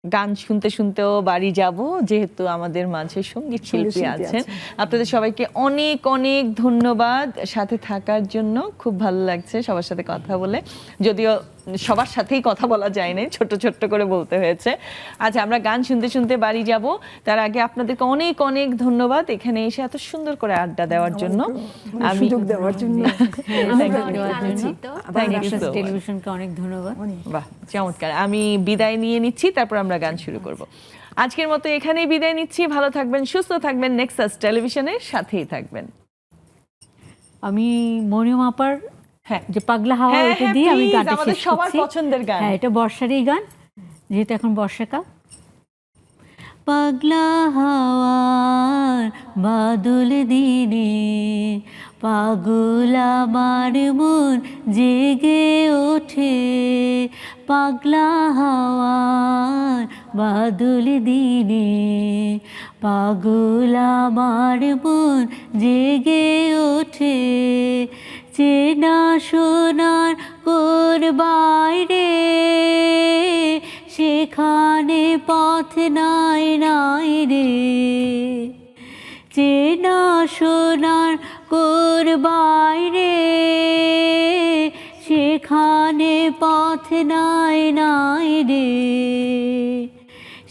গান শুনতে শুনতেও বাড়ি যাব, যেহেতু আমাদের মাঝে সঙ্গীত শিল্পী আছেন। আপনাদের সবাইকে অনেক অনেক ধন্যবাদ সাথে থাকার জন্য। খুব ভালো লাগছে সবার সাথে কথা বলে, যদিও সবার সাথেই কথা বলা যায় না, ছোট ছোট্ট করে বলতে হয়েছে। আচ্ছা, আমরা গান শুনতে শুনতে বাড়ি যাব। তার আগে আপনাদেরকে অনেক অনেক ধন্যবাদ এখানে এসে এত সুন্দর করে আড্ডা দেওয়ার জন্য, সুযোগ দেওয়ার জন্য। টেলিভিশনকে অনেক ধন্যবাদ। বাহ, চমৎকার। আমি বিদায় নিয়ে নিচ্ছি, তারপর আমরা গান শুরু করব। আজকের মতো এখানেই বিদায় নিচ্ছি। ভালো থাকবেন, সুস্থ থাকবেন, নেক্সাস টেলিভিশনের সাথেই থাকবেন। আমি মরিয়ম আপার যে পাগলা হাওয়া, এটা দিয়ে আমি গানটা শেষ করছি। সবার পছন্দের গান। হ্যাঁ, এটা বর্ষারই গান, যেহেতু এখন বর্ষাকাল। পাগলা হাওয়ার বাদল দিনে পাগল আমার মন জেগে ওঠে, পাগলা হাওয়ার বাদল দিনে পাগল আমার মন জেগে ওঠে, চেনা সোনার কোর বাইরে সেখানে পথ নাই নাই রে, চেনা সোনার কোর বাইরে সেখানে পথ নাই নাই রে,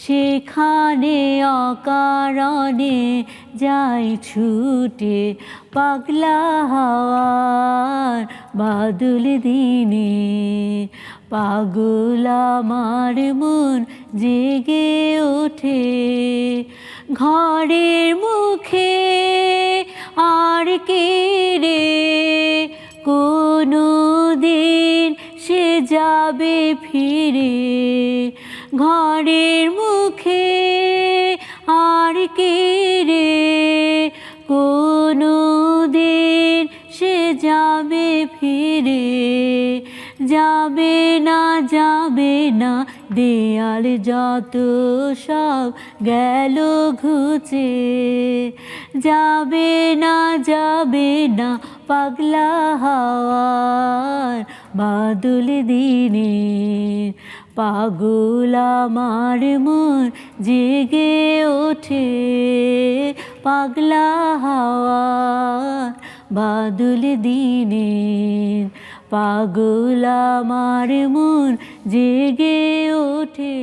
সেখানে অকারণে যাই ছুটে, পাগলা হাওয়ার বাদল দিনে পাগল আমার মন জেগে ওঠে, ঘরের মুখে আর কে রে কোনো দিন সে যাবে ফিরে, ঘরের মুখে আর কে রে কোনো দিন সে যাবে ফিরে, যাবে না দেয়াল যত সব গেল ঘুচে, যাবে না পাগলা হাওয়ার বাদল দিনে পাগল আমার মন জেগে ওঠে পাগলা হাওয়া বাদল দিনে পাগল আমার মন জেগে ওঠে